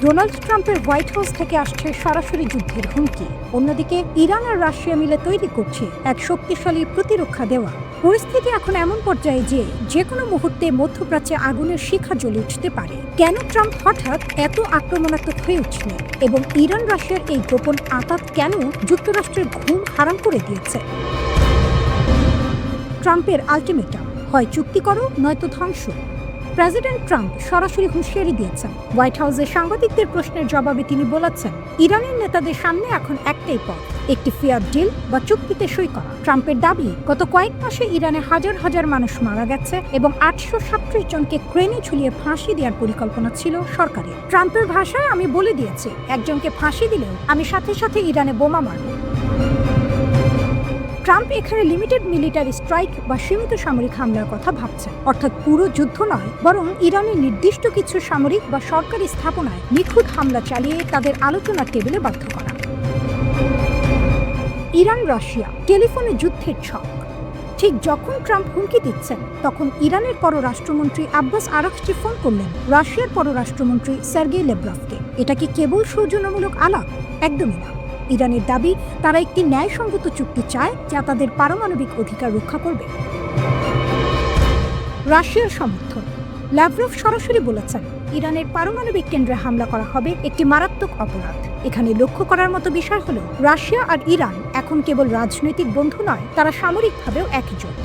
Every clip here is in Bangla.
ডোনাল্ড ট্রাম্পের হোয়াইট হাউস থেকে আসছে সরাসরি যুদ্ধের হুমকি। অন্যদিকে ইরান আর রাশিয়া মিলে তৈরি করছে এক শক্তিশালী প্রতিরক্ষা দেওয়া। পরিস্থিতি এখন এমন পর্যায়ে যে কোনো মুহূর্তে মধ্যপ্রাচ্যে আগুনের শিখা জ্বলে উঠতে পারে। কেন ট্রাম্প হঠাৎ এত আক্রমণাত্মক হয়ে উঠছিলেন এবং ইরান রাশিয়ার এই গোপন আঘাত কেন যুক্তরাষ্ট্রের ঘুম হারাম করে দিয়েছে? ট্রাম্পের আলটিমেটাম, হয় চুক্তি করো নয়তো ধ্বংস। প্রেসিডেন্ট ট্রাম্প সরাসরি হুঁশিয়ারি দিয়েছেন। হোয়াইট হাউসে সাংবাদিকদের প্রশ্নের জবাবে তিনি বলেছেন, ইরানের নেতাদের সামনে এখন একটাই পথ, একটি ফেয়ার ডিল বা চুক্তিতে সই করা। ট্রাম্পের দাবি, গত কয়েক মাসে ইরানে হাজার হাজার মানুষ মারা গেছে এবং 837 জনকে ক্রেনে ঝুলিয়ে ফাঁসি দেওয়ার পরিকল্পনা ছিল সরকারের। ট্রাম্পের ভাষায়, আমি বলে দিয়েছি, একজনকে ফাঁসি দিলেও আমি সাথে সাথে ইরানে বোমা মারব। ট্রাম্প এখানে লিমিটেড মিলিটারি স্ট্রাইক বা সীমিত সামরিক হামলার কথা ভাবছেন, অর্থাৎ পুরো যুদ্ধ নয়, বরং ইরানের নির্দিষ্ট কিছু সামরিক বা সরকারি স্থাপনায় নিখুঁত হামলা চালিয়ে তাদের আলোচনার টেবিলে বাধ্য করা। ইরান রাশিয়া টেলিফোনে যুদ্ধের ছক। ঠিক যখন ট্রাম্প হুমকি দিচ্ছেন, তখন ইরানের পররাষ্ট্রমন্ত্রী আব্বাস আরাকচি ফোন করলেন রাশিয়ার পররাষ্ট্রমন্ত্রী সার্গেই ল্যাভরভকে। এটা কি কেবল সৌজন্যমূলক আলাপ? একদমই না। ইরানের দাবি, তারা একটি ন্যায়সঙ্গত চুক্তি চায় যা তাদের পারমাণবিক অধিকার রক্ষা করবে। রাশিয়ার সমর্থন। ল্যাভরভ সরাসরি বলেছেন, ইরানের পারমাণবিক কেন্দ্রে হামলা করা হবে একটি মারাত্মক অপরাধ। এখানে লক্ষ্য করার মতো বিষয় হলো, রাশিয়া আর ইরান এখন কেবল রাজনৈতিক বন্ধু নয়, তারা সামরিকভাবেও একজোট।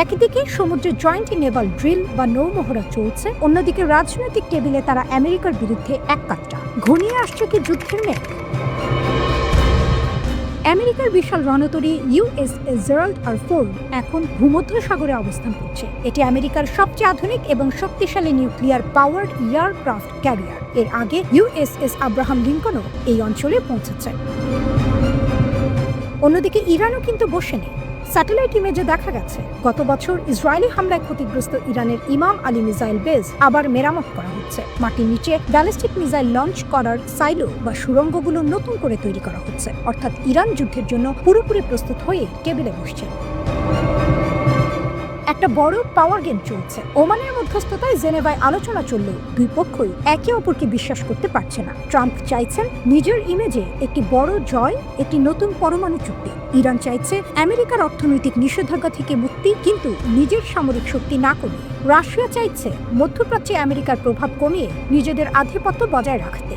একদিকে সমুদ্রে জয়েন্ট নেভাল ড্রিল বা নৌমহড়া চলছে, অন্যদিকে রাজনৈতিক টেবিলে তারা আমেরিকার বিরুদ্ধে এক কাট্টা। ঘনিয়ে আসছে কি যুদ্ধের মেঘ? আমেরিকার বিশাল রণতরী ইউএসএস জেরাল্ড আর ফোর্ড এখন ভূমধ্যসাগরে অবস্থান করছে। এটি আমেরিকার সবচেয়ে আধুনিক এবং শক্তিশালী নিউক্লিয়ার পাওয়ার্ড এয়ারক্রাফট ক্যারিয়ার। এর আগে ইউএসএস আব্রাহাম লিঙ্কনও এই অঞ্চলে পৌঁছেছে। অন্যদিকে ইরানও কিন্তু বসে নেই। স্যাটেলাইট ইমেজে দেখা গেছে, গত বছর ইসরায়েলি হামলায় ক্ষতিগ্রস্ত ইরানের ইমাম আলী মিসাইল বেস আবার মেরামত করা হচ্ছে। মাটির নিচে ব্যালিস্টিক মিসাইল লঞ্চ করার সাইলো বা সুড়ঙ্গগুলো নতুন করে তৈরি করা হচ্ছে। অর্থাৎ ইরান যুদ্ধের জন্য পুরোপুরি প্রস্তুত হয়ে টেবিলে বসছে। একটা বড় পাওয়ার গেম চলছে। ওমানের মধ্যস্থতায় জেনেভায় আলোচনা চললেও দুই পক্ষই একে অপরকে বিশ্বাস করতে পারছে না। ট্রাম্প চাইছেন নিজের ইমেজে একটি বড় জয়, একটি নতুন পরমাণু চুক্তি। ইরান চাইছে আমেরিকার অর্থনৈতিক নিষেধাজ্ঞা থেকে মুক্তি, কিন্তু নিজের সামরিক শক্তি না কমিয়ে। রাশিয়া চাইছে মধ্যপ্রাচ্যে আমেরিকার প্রভাব কমিয়ে নিজেদের আধিপত্য বজায় রাখতে।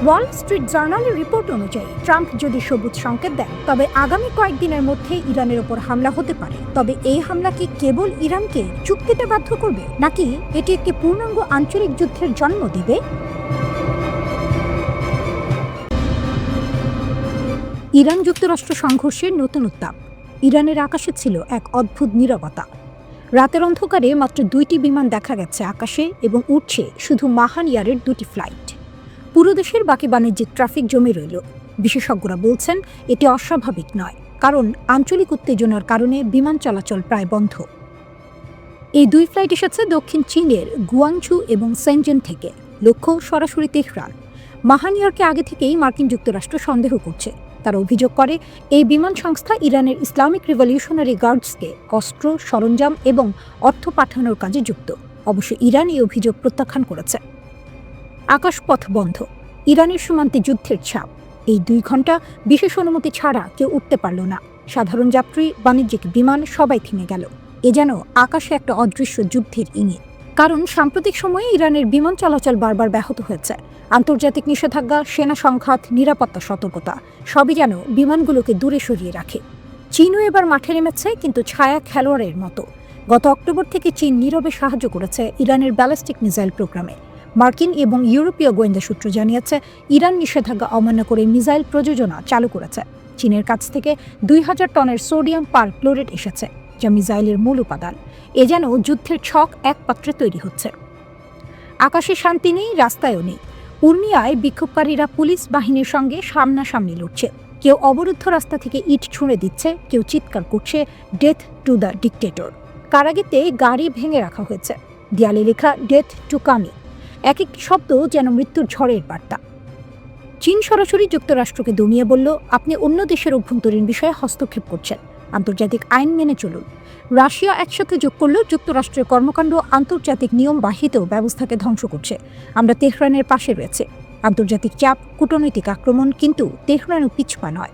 ওয়াল স্ট্রিট জার্নালের রিপোর্ট অনুযায়ী, ট্রাম্প যদি সবুজ সংকেত দেন, তবে আগামী কয়েকদিনের মধ্যে ইরানের ওপর হামলা হতে পারে। তবে এই হামলা কি কেবল ইরানকে চুক্তিতে বাধ্য করবে, নাকি এটি একটি পূর্ণাঙ্গ আঞ্চলিক যুদ্ধের জন্ম দিবে? ইরান যুক্তরাষ্ট্র সংঘর্ষের নতুন উত্তাপ। ইরানের আকাশে ছিল এক অদ্ভুত নীরবতা। রাতের অন্ধকারে মাত্র 2টি বিমান দেখা গেছে আকাশে, এবং উঠছে শুধু মাহান ইয়ারের 2টি ফ্লাইট। পুরো দেশের বাকি বাণিজ্যিক ট্রাফিক জমে রইল। বিশেষজ্ঞরা বলছেন, এটি অস্বাভাবিক নয়, কারণ আঞ্চলিক উত্তেজনার কারণে বিমান চলাচল প্রায় বন্ধ। এই 2 ফ্লাইট এসেছে দক্ষিণ চীনের গুয়াংঝু এবং সেনজেন থেকে। লক্ষ্য সরাসরি তেহরান। মাহানিয়ারকে আগে থেকেই মার্কিন যুক্তরাষ্ট্র সন্দেহ করছে। তারা অভিযোগ করে, এই বিমান সংস্থা ইরানের ইসলামিক রিভলিউশনারি গার্ডসকে অস্ত্র, সরঞ্জাম এবং অর্থ পাঠানোর কাজে যুক্ত। অবশ্য ইরান এই অভিযোগ প্রত্যাখ্যান করেছে। আকাশপথ বন্ধ। ইরানের সীমান্তে যুদ্ধের ছাপ। এই 2 ঘন্টা বিশেষ অনুমতি ছাড়া কেউ উঠতে পারল না। সাধারণ যাত্রী, বাণিজ্যিক বিমান সবাই থেমে গেল। এ যেন আকাশে একটা অদৃশ্য যুদ্ধের ইঙ্গিত। কারণ সাম্প্রতিক সময়ে ইরানের বিমান চলাচল বারবার ব্যাহত হয়েছে। আন্তর্জাতিক নিষেধাজ্ঞা, সেনা সংঘাত, নিরাপত্তা সতর্কতা সবই যেন বিমানগুলোকে দূরে সরিয়ে রাখে। চীনও এবার মাঠে নেমেছে, কিন্তু ছায়া খেলোয়াড়ের মতো। গত অক্টোবর থেকে চীন নীরবে সাহায্য করেছে ইরানের ব্যালিস্টিক মিসাইল প্রোগ্রামে। মার্কিন এবং ইউরোপীয় গোয়েন্দা সূত্র জানিয়েছে, ইরান নিষেধাজ্ঞা অমান্য করে মিসাইল প্রযোজনা চালু করেছে। চীনের কাছ থেকে 2000 টনের সোডিয়াম পারক্লোরেট এসেছে, যা মিসাইলের মূল উপাদান। এ যেন যুদ্ধের ছক এক পাত্রে তৈরি হচ্ছে। আকাশে শান্তি নেই, রাস্তায়ও নেই। উর্মিয়ায় বিক্ষোভকারীরা পুলিশ বাহিনীর সঙ্গে সামনাসামনি লড়ছে। কেউ অবরুদ্ধ রাস্তা থেকে ইট ছুঁড়ে দিচ্ছে, কেউ চিৎকার করছে, ডেথ টু দ্য ডিক্টেটর। কারাগারে গাড়ি ভেঙে রাখা হয়েছে, দেয়ালে লেখা ডেথ টু কামি। এক একটি শব্দ যেন মৃত্যুর ঝড়ের বার্তা। চীন সরাসরি যুক্তরাষ্ট্রকে দমিয়ে বলল, আপনি অন্য দেশের অভ্যন্তরীণ বিষয়ে হস্তক্ষেপ করছেন। আন্তর্জাতিক আইন মেনে চলুন। রাশিয়া একসাথে যোগ করলেও যুক্তরাষ্ট্রের কর্মকাণ্ড আন্তর্জাতিক নিয়ম বাহিত ব্যবস্থাকে ধ্বংস করছে। আমরা তেহরানের পাশে রয়েছে। আন্তর্জাতিক চাপ, কূটনৈতিক আক্রমণ, কিন্তু তেহরানও পিছপা নয়।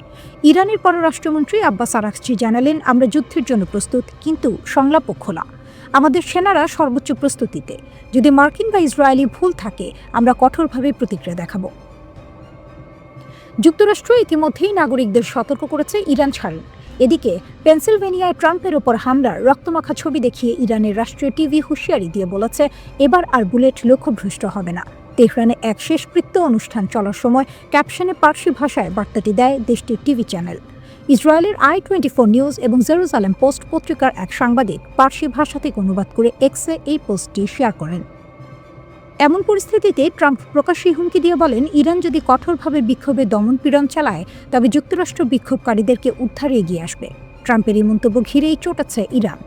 ইরানের পররাষ্ট্রমন্ত্রী আব্বাস আরাকচি জানালেন, আমরা যুদ্ধের জন্য প্রস্তুত, কিন্তু সংলাপও খোলা। আমাদের সেনারা সর্বোচ্চ প্রস্তুতিতে। যদি মার্কিন বা ইসরায়েলি ভুল থাকে, আমরা কঠোরভাবে প্রতিক্রিয়া দেখাব। যুক্তরাষ্ট্র ইতিমধ্যেই নাগরিকদের সতর্ক করেছে, ইরান ছাড়ুন। এদিকে পেনসিলভেনিয়ায় ট্রাম্পের ওপর হামলার রক্তমাখা ছবি দেখিয়ে ইরানের রাষ্ট্রীয় টিভি হুঁশিয়ারি দিয়ে বলেছে, এবার আর বুলেট লক্ষ্যভ্রষ্ট হবে না। তেহরানে এক শেষকৃত্য অনুষ্ঠান চলার সময় ক্যাপশনে পার্সি ভাষায় বার্তাটি দেয় দেশটির টিভি চ্যানেল। ইসরায়েলের i24 নিউজ এবং জেরুজালেম পোস্ট পত্রিকার এক সাংবাদিক পার্সি ভাষা থেকে অনুবাদ করে এক্সে এই পোস্টটি শেয়ার করেন। এমন পরিস্থিতিতে ট্রাম্প প্রকাশ্যেই হুমকি দিয়ে বলেন, ইরান যদি কঠোরভাবে বিক্ষোভে দমনপীড়ন চালায়, তবে যুক্তরাষ্ট্র বিক্ষোভকারীদেরকে উদ্ধারে এগিয়ে আসবে। ট্রাম্পের এই মন্তব্য ঘিরেই চটেছে ইরান।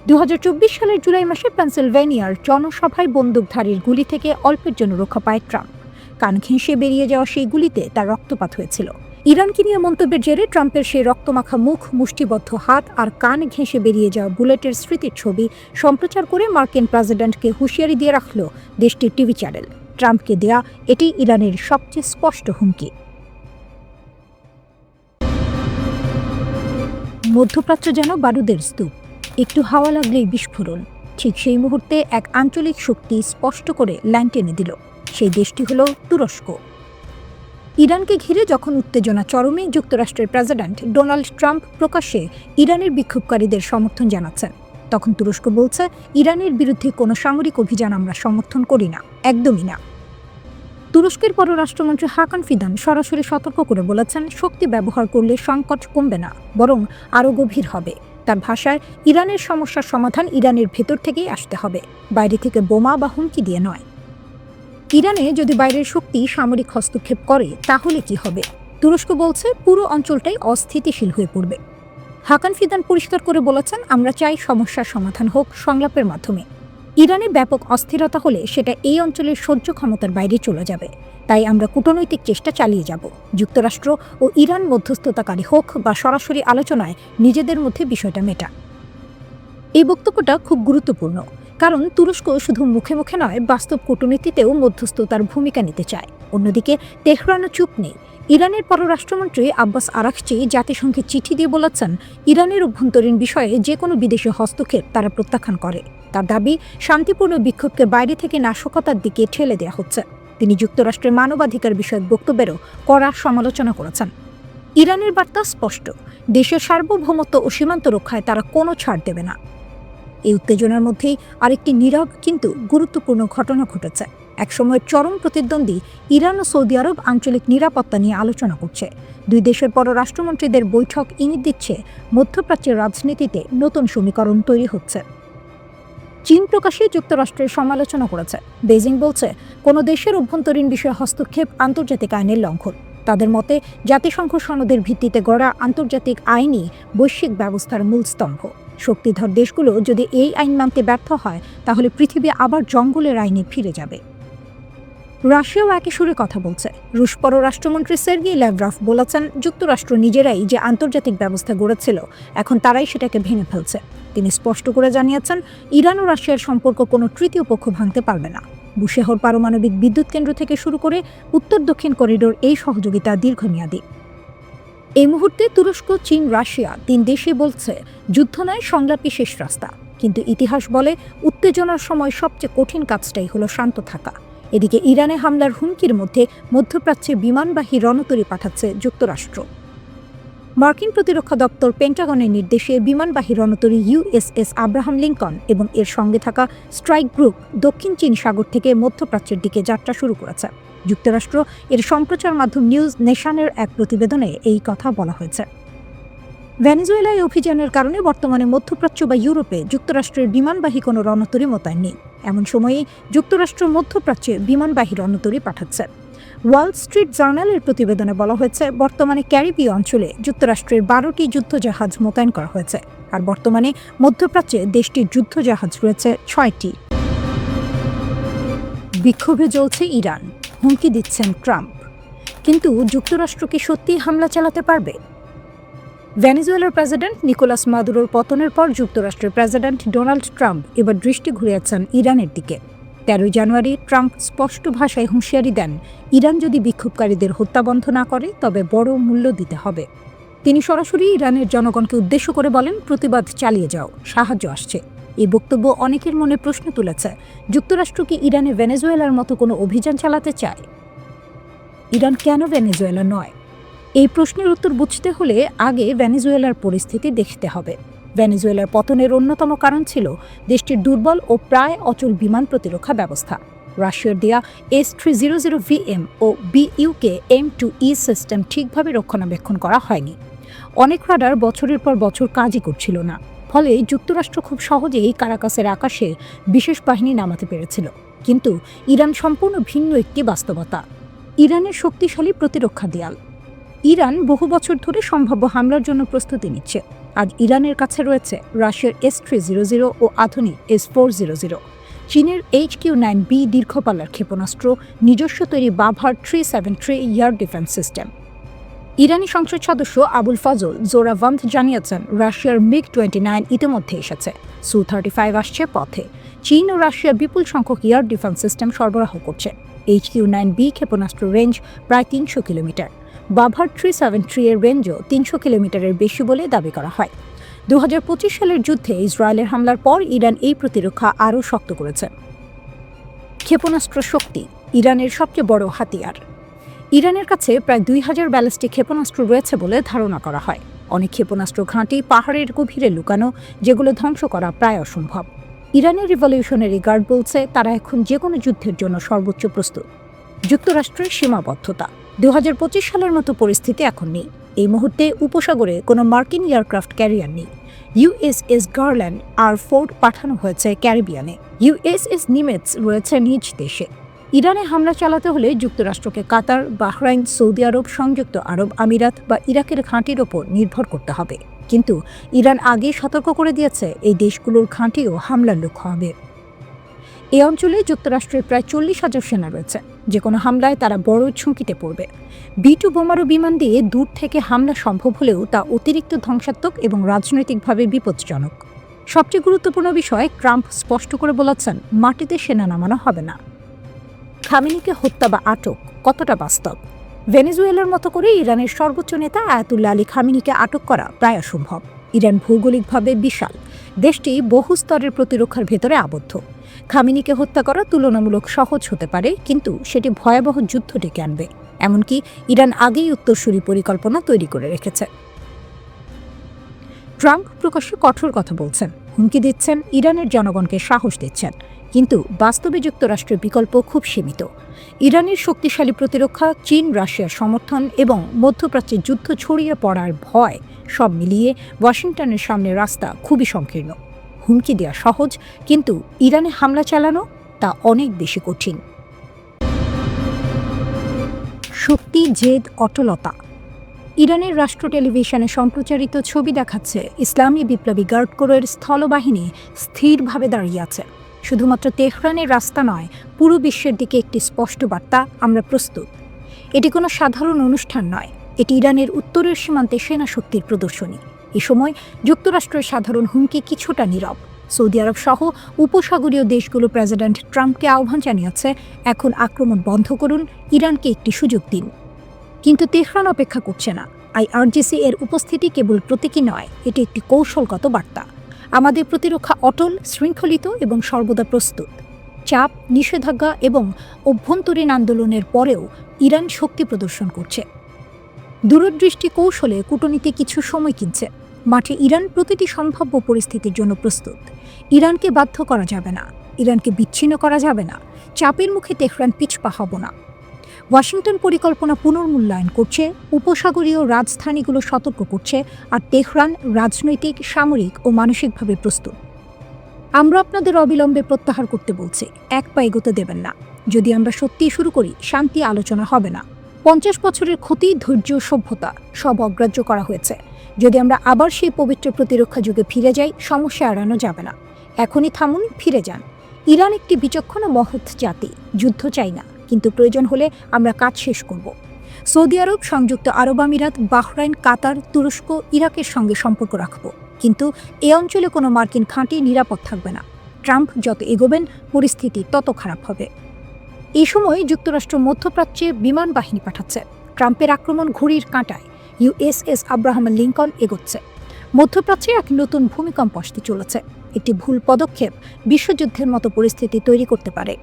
2024 সালের জুলাই মাসে পেনসিলভেনিয়ার জনসভায় বন্দুকধারীর গুলি থেকে অল্পের জন্য রক্ষা পায় ট্রাম্প। কান ঘেঁষে বেরিয়ে যাওয়া সেই গুলিতে তার রক্তপাত হয়েছিল। ইরানকে নিয়ে মন্তব্যের জেরে ট্রাম্পের সেই রক্তমাখা মুখ, মুষ্টিবদ্ধ হাত আর কান ঘেঁষে বেরিয়ে যাওয়া বুলেটের স্মৃতির ছবি সম্প্রচার করে মার্কিন প্রেসিডেন্টকে হুঁশিয়ারি দিয়ে রাখল দেশটির টিভি চ্যানেল। ট্রাম্পকে দেয়া এটি ইরানের সবচেয়ে স্পষ্ট হুমকি। মধ্যপ্রাচ্য যেন বারুদের স্তূপ, একটু হাওয়া লাগলেই বিস্ফোরণ। ঠিক সেই মুহূর্তে এক আঞ্চলিক শক্তি স্পষ্ট করে লাইন টেনে দিল। সেই দেশটি হল তুরস্ক। ইরানকে ঘিরে যখন উত্তেজনা চরমে, যুক্তরাষ্ট্রের প্রেসিডেন্ট ডোনাল্ড ট্রাম্প প্রকাশ্যে ইরানের বিক্ষোভকারীদের সমর্থন জানাচ্ছেন, তখন তুরস্ক বলছে, ইরানের বিরুদ্ধে কোনো সামরিক অভিযান আমরা সমর্থন করি না, একদমই না। তুরস্কের পররাষ্ট্রমন্ত্রী হাকান ফিদান সরাসরি সতর্ক করে বলেছেন, শক্তি ব্যবহার করলে সংকট কমবে না, বরং আরও গভীর হবে। তার ভাষায়, ইরানের সমস্যার সমাধান ইরানের ভেতর থেকেই আসতে হবে, বাইরে থেকে বোমা বা হুমকি দিয়ে নয়। ইরানে যদি বাইরের শক্তি সামরিক হস্তক্ষেপ করে, তাহলে কি হবে? তুরস্ক বলছে, পুরো অঞ্চলটাই অস্থিতিশীল হয়ে পড়বে। হাকান ফিদান পরিষ্কার করে বলেছেন, আমরা চাই সমস্যার সমাধান হোক সংলাপের মাধ্যমে। ইরানে ব্যাপক অস্থিরতা হলে সেটা এই অঞ্চলের সহ্য ক্ষমতার বাইরে চলে যাবে। তাই আমরা কূটনৈতিক চেষ্টা চালিয়ে যাব। যুক্তরাষ্ট্র ও ইরান মধ্যস্থতাকারী হোক বা সরাসরি আলোচনায় নিজেদের মধ্যে বিষয়টা মেটা। এই বক্তব্যটা খুব গুরুত্বপূর্ণ, কারণ তুরস্ক শুধু মুখে মুখে নয়, বাস্তব কূটনীতিতেও মধ্যস্থতার ভূমিকা নিতে চায়। অন্যদিকে তেহরানও চুপ নেই। ইরানের পররাষ্ট্রমন্ত্রী আব্বাস আরাকচি জাতিসংঘে চিঠি দিয়ে বলেছেন, ইরানের অভ্যন্তরীণ বিষয়ে যে কোনো বিদেশি হস্তক্ষেপ তারা প্রত্যাখ্যান করে। তার দাবি, শান্তিপূর্ণ বিক্ষোভকে বাইরে থেকে নাশকতার দিকে ঠেলে দেওয়া হচ্ছে। তিনি যুক্তরাষ্ট্রের মানবাধিকার বিষয়ক বক্তব্যেরও কড়া সমালোচনা করেছেন। ইরানের বার্তা স্পষ্ট, দেশের সার্বভৌমত্ব ও সীমান্ত রক্ষায় তারা কোনো ছাড় দেবে না। এই উত্তেজনার মধ্যেই আরেকটি নীরব কিন্তু গুরুত্বপূর্ণ ঘটনা ঘটেছে। একসময়ের চরম প্রতিদ্বন্দ্বী ইরান ও সৌদি আরব আঞ্চলিক নিরাপত্তা নিয়ে আলোচনা করছে। দুই দেশের পররাষ্ট্রমন্ত্রীদের বৈঠক ইঙ্গিত দিচ্ছে, মধ্যপ্রাচ্যের রাজনীতিতে নতুন সমীকরণ তৈরি হচ্ছে। চীন প্রকাশ্যে যুক্তরাষ্ট্রের সমালোচনা করেছে। বেজিং বলছে, কোনো দেশের অভ্যন্তরীণ বিষয়ে হস্তক্ষেপ আন্তর্জাতিক আইনের লঙ্ঘন। তাদের মতে, জাতিসংঘ সনদের ভিত্তিতে গড়া আন্তর্জাতিক আইনই বৈশ্বিক ব্যবস্থার মূল স্তম্ভ। শক্তিধর দেশগুলো যদি এই আইন মানতে ব্যর্থ হয়, তাহলে পৃথিবী আবার জঙ্গলের আইনে ফিরে যাবে। রাশিয়াও একই সুরে কথা বলছে। রুশ পররাষ্ট্রমন্ত্রী সের্গেই ল্যাভরভ বলেছেন, যুক্তরাষ্ট্র নিজেরাই যে আন্তর্জাতিক ব্যবস্থা গড়েছিল, এখন তারাই সেটাকে ভেঙে ফেলছে। তিনি স্পষ্ট করে জানিয়েছেন, ইরান ও রাশিয়ার সম্পর্ক কোনো তৃতীয় পক্ষ ভাঙতে পারবে না। বুশেহর পারমাণবিক বিদ্যুৎ কেন্দ্র থেকে শুরু করে উত্তর দক্ষিণ করিডোর, এই সহযোগিতা দীর্ঘমেয়াদী। এই মুহূর্তে তুরস্ক, চীন, রাশিয়া তিন দেশই বলছে, যুদ্ধ নয়, সংলাপই শেষ রাস্তা। কিন্তু ইতিহাস বলে, উত্তেজনার সময় সবচেয়ে কঠিন কাজটাই হলো শান্ত থাকা। এদিকে ইরানে হামলার হুমকির মধ্যে মধ্যপ্রাচ্যে বিমানবাহী রণতরী পাঠাচ্ছে যুক্তরাষ্ট্র। মার্কিন প্রতিরক্ষা দপ্তর পেন্টাগনের নির্দেশে বিমানবাহী রণতরী USS আব্রাহাম লিঙ্কন এবং এর সঙ্গে থাকা স্ট্রাইক গ্রুপ দক্ষিণ চীন সাগর থেকে মধ্যপ্রাচ্যের দিকে যাত্রা শুরু করেছে। যুক্তরাষ্ট্র এর সম্প্রচার মাধ্যম নিউজ নেশনের এক প্রতিবেদনে এই কথা বলা হয়েছে। ভেনেজুয়েলায় অভিযানের কারণে বর্তমানে মধ্যপ্রাচ্য বা ইউরোপে যুক্তরাষ্ট্রের বিমানবাহী কোনো রণতরী মোতায়েন নেই। এমন সময়েই যুক্তরাষ্ট্র মধ্যপ্রাচ্যে বিমানবাহী রণতরী পাঠাচ্ছে। ওয়াল স্ট্রিট জার্নালের প্রতিবেদনে বলা হয়েছে, বর্তমানে ক্যারিবীয় অঞ্চলে যুক্তরাষ্ট্রের 12টি যুদ্ধজাহাজ মোতায়েন করা হয়েছে, আর বর্তমানে মধ্যপ্রাচ্যে দেশটির যুদ্ধজাহাজ রয়েছে 6টি। বিক্ষোভে জ্বলছে ইরান, হুমকি দিচ্ছেন ট্রাম্প। কিন্তু যুক্তরাষ্ট্র কি সত্যিই হামলা চালাতে পারবে? ভেনেজুয়েলার প্রেসিডেন্ট নিকোলাস মাদুরোর পতনের পর যুক্তরাষ্ট্রের প্রেসিডেন্ট ডোনাল্ড ট্রাম্প এবার দৃষ্টি ঘুরিয়েছেন ইরানের দিকে। 13 জানুয়ারি ট্রাম্প স্পষ্ট ভাষায় হুঁশিয়ারি দেন, ইরান যদি বিক্ষোভকারীদের হত্যা বন্ধ না করে তবে বড় মূল্য দিতে হবে। তিনি সরাসরি ইরানের জনগণকে উদ্দেশ্য করে বলেন, প্রতিবাদ চালিয়ে যাও, সাহায্য আসছে। এই বক্তব্য অনেকের মনে প্রশ্ন তুলেছে, যুক্তরাষ্ট্র কি ইরানে ভেনেজুয়েলার মতো কোনো অভিযান চালাতে চায়? ইরান কেন ভেনেজুয়েলা নয়? এই প্রশ্নের উত্তর বুঝতে হলে আগে ভেনেজুয়েলার পরিস্থিতি দেখতে হবে। ভেনেজুয়েলার পতনের অন্যতম কারণ ছিল দেশটির দুর্বল ও প্রায় অচল বিমান প্রতিরক্ষা ব্যবস্থা। রাশিয়ার দেয়া S-300VM ও BUK M2E সিস্টেম ঠিকভাবে রক্ষণাবেক্ষণ করা হয়নি। অনেক রাডার বছরের পর বছর কাজই করছিল না, ফলে যুক্তরাষ্ট্র খুব সহজেই কারাকাসের আকাশে বিশেষ বাহিনী নামাতে পেরেছিল। কিন্তু ইরান সম্পূর্ণ ভিন্ন একটি বাস্তবতা। ইরানের শক্তিশালী প্রতিরক্ষা দেয়াল। ইরান বহু বছর ধরে সম্ভাব্য হামলার জন্য প্রস্তুতি নিচ্ছে। আজ ইরানের কাছে রয়েছে রাশিয়ার S-300 ও আধুনিক S-400, চীনের HQ-9B দীর্ঘপাল্লার ক্ষেপণাস্ত্র, নিজস্ব তৈরি বাভার 373 এয়ার ডিফেন্স সিস্টেম। ইরানি সংসদ সদস্য আবুল ফজল জোরাভান্দ জানিয়েছেন, রাশিয়ার MiG-29 ইতিমধ্যে এসেছে, Su-35 আসছে পথে। চীন ও রাশিয়া বিপুল সংখ্যক এয়ার ডিফেন্স সিস্টেম সরবরাহ করছে। HQ-9B ক্ষেপণাস্ত্র রেঞ্জ প্রায় 300 কিলোমিটার। বাভার 373 এর রেঞ্জও 300 কিলোমিটারের বেশি বলে দাবি করা হয়। 2025 সালের যুদ্ধে ইসরায়েলের হামলার পর ইরান এই প্রতিরক্ষা আরও শক্ত করেছে। ক্ষেপণাস্ত্র শক্তি ইরানের সবচেয়ে বড় হাতিয়ার। ইরানের কাছে প্রায় 2000 ব্যালিস্টিক ক্ষেপণাস্ত্র রয়েছে বলে ধারণা করা হয়। অনেক ক্ষেপণাস্ত্র ঘাঁটি পাহাড়ের গভীরে লুকানো, যেগুলো ধ্বংস করা প্রায় অসম্ভব। ইরানের রিভলিউশনারি গার্ড বলছে, তারা এখন যে কোনো যুদ্ধের জন্য সর্বোচ্চ প্রস্তুত। যুক্তরাষ্ট্রের সীমাবদ্ধতা। 2025 সালের মতো পরিস্থিতি এখন নেই। এই মুহূর্তে উপসাগরে কোনো মার্কিন এয়ারক্রাফট ক্যারিয়ার নেই। USS গার্ল্যান্ড আর-4 পাঠানো হয়েছে ক্যারিবিয়ানে। USS নিমেটস রয়েছে নিজ দেশে। ইরানে হামলা চালাতে হলে যুক্তরাষ্ট্রকে কাতার, বাহরাইন, সৌদি আরব, সংযুক্ত আরব আমিরাত বা ইরাকের ঘাঁটির ওপর নির্ভর করতে হবে। কিন্তু ইরান আগেই সতর্ক করে দিয়েছে, এই দেশগুলোর ঘাঁটিও হামলার লক্ষ্য হবে। এই অঞ্চলে যুক্তরাষ্ট্রের প্রায় 40,000 সেনা রয়েছে। যে কোনো হামলায় তারা বড় ঝুঁকিতে পড়বে। B-2 বোমারু বিমান দিয়ে দূর থেকে হামলা সম্ভব হলেও তা অতিরিক্ত ধ্বংসাত্মক এবং রাজনৈতিকভাবে বিপজ্জনক। সবচেয়ে গুরুত্বপূর্ণ বিষয়, ট্রাম্প স্পষ্ট করে বলেছেন, মাটিতে সেনা নামানো হবে না। খামেনিকে হত্যা বা আটক কতটা বাস্তব? ভেনেজুয়েলার মতো করে ইরানের সর্বোচ্চ নেতা আয়াতুল্লাহ আলী খামেনিকে আটক করা প্রায় অসম্ভব। ইরান ভৌগোলিকভাবে বিশাল, দেশটি বহু স্তরের প্রতিরক্ষার ভেতরে আবদ্ধ। খামেনিকে হত্যা করা তুলনামূলক সহজ হতে পারে, কিন্তু সেটি ভয়াবহ যুদ্ধ ডেকে আনবে। এমনকি ইরান আগেই উত্তরসূরি পরিকল্পনা তৈরি করে রেখেছে। ট্রাম্প প্রকাশ্যে কঠোর কথা বলছেন, হুমকি দিচ্ছেন, ইরানের জনগণকে সাহস দিচ্ছেন, কিন্তু বাস্তবে যুক্তরাষ্ট্রের বিকল্প খুব সীমিত। ইরানের শক্তিশালী প্রতিরক্ষা, চীন রাশিয়ার সমর্থন এবং মধ্যপ্রাচ্যে যুদ্ধ ছড়িয়ে পড়ার ভয়, সব মিলিয়ে ওয়াশিংটনের সামনে রাস্তা খুবই সংকীর্ণ। হুমকি দেওয়া সহজ, কিন্তু ইরানে হামলা চালানো তা অনেক বেশি কঠিন। শক্তি, জেদ, অটলতা। ইরানের রাষ্ট্র টেলিভিশনে সম্প্রচারিত ছবি দেখাচ্ছে, ইসলামী বিপ্লবী গার্ড কোরের স্থলবাহিনী স্থিরভাবে দাঁড়িয়ে আছে। শুধুমাত্র তেহরানের রাস্তা নয়, পুরো বিশ্বের দিকে একটি স্পষ্ট বার্তা, আমরা প্রস্তুত। এটি কোনো সাধারণ অনুষ্ঠান নয়, এটি ইরানের উত্তরের সীমান্তে সেনা শক্তির প্রদর্শনী। এ সময় যুক্তরাষ্ট্রের সাধারণ হুমকি কিছুটা নীরব। সৌদি আরব সহ উপসাগরীয় দেশগুলো প্রেসিডেন্ট ট্রাম্পকে আহ্বান জানিয়েছে, এখন আক্রমণ বন্ধ করুন, ইরানকে একটি সুযোগ দিন। কিন্তু তেহরান অপেক্ষা করছে না। IRGC এর উপস্থিতি কেবল প্রতীকী নয়, এটি একটি কৌশলগত বার্তা। আমাদের প্রতিরক্ষা অটল, শৃঙ্খলিত এবং সর্বদা প্রস্তুত। চাপ, নিষেধাজ্ঞা এবং অভ্যন্তরীণ আন্দোলনের পরেও ইরান শক্তি প্রদর্শন করছে। দূরদৃষ্টি কৌশলে কূটনীতি কিছু সময় কিনছে। মাঠে ইরান প্রতিটি সম্ভাব্য পরিস্থিতির জন্য প্রস্তুত। ইরানকে বাধ্য করা যাবে না, ইরানকে বিচ্ছিন্ন করা যাবে না। চাপের মুখে তেহরান পিছপা হব না। ওয়াশিংটন পরিকল্পনা পুনর্মূল্যায়ন করছে, উপসাগরীয় রাজধানীগুলো সতর্ক করছে, আর তেহরান রাজনৈতিক, সামরিক ও মানসিকভাবে প্রস্তুত। আমরা আপনাদের অবিলম্বে প্রত্যাহার করতে বলছি, এক পা এগোতে দেবেন না। যদি আমরা সত্যিই শুরু করি, শান্তি আলোচনা হবে না। 50 বছরের ক্ষতি, ধৈর্য, সভ্যতা সব অগ্রাহ্য করা হয়েছে। যদি আমরা আবার সেই পবিত্র প্রতিরক্ষা যুগে ফিরে যাই, সমস্যা এড়ানো যাবে না। এখনই থামুন, ফিরে যান। ইরান একটি বিচক্ষণ ও মহৎ জাতি, যুদ্ধ চাই না, কিন্তু প্রয়োজন হলে আমরা কাজ শেষ করব। সৌদি আরব, সংযুক্ত আরব আমিরাত, বাহরাইন, কাতার, তুরস্ক, ইরাকের সঙ্গে সম্পর্ক রাখব, কিন্তু এ অঞ্চলে কোনো মার্কিন ঘাঁটি নিরাপদ থাকবে না। ট্রাম্প যত এগোবেন পরিস্থিতি তত খারাপ হবে। এই সময় যুক্তরাষ্ট্র মধ্যপ্রাচ্যে বিমান বাহিনী পাঠাচ্ছে। ট্রাম্পের আক্রমণ ঘড়ির কাঁটায়। ইউএসএস আব্রাহাম লিঙ্কন এগোচ্ছে। মধ্যপ্রাচ্যে এক নতুন ভূমিকম্প আসতে চলেছে। একটি ভুল পদক্ষেপ বিশ্বযুদ্ধের মতো পরিস্থিতি তৈরি করতে পারে।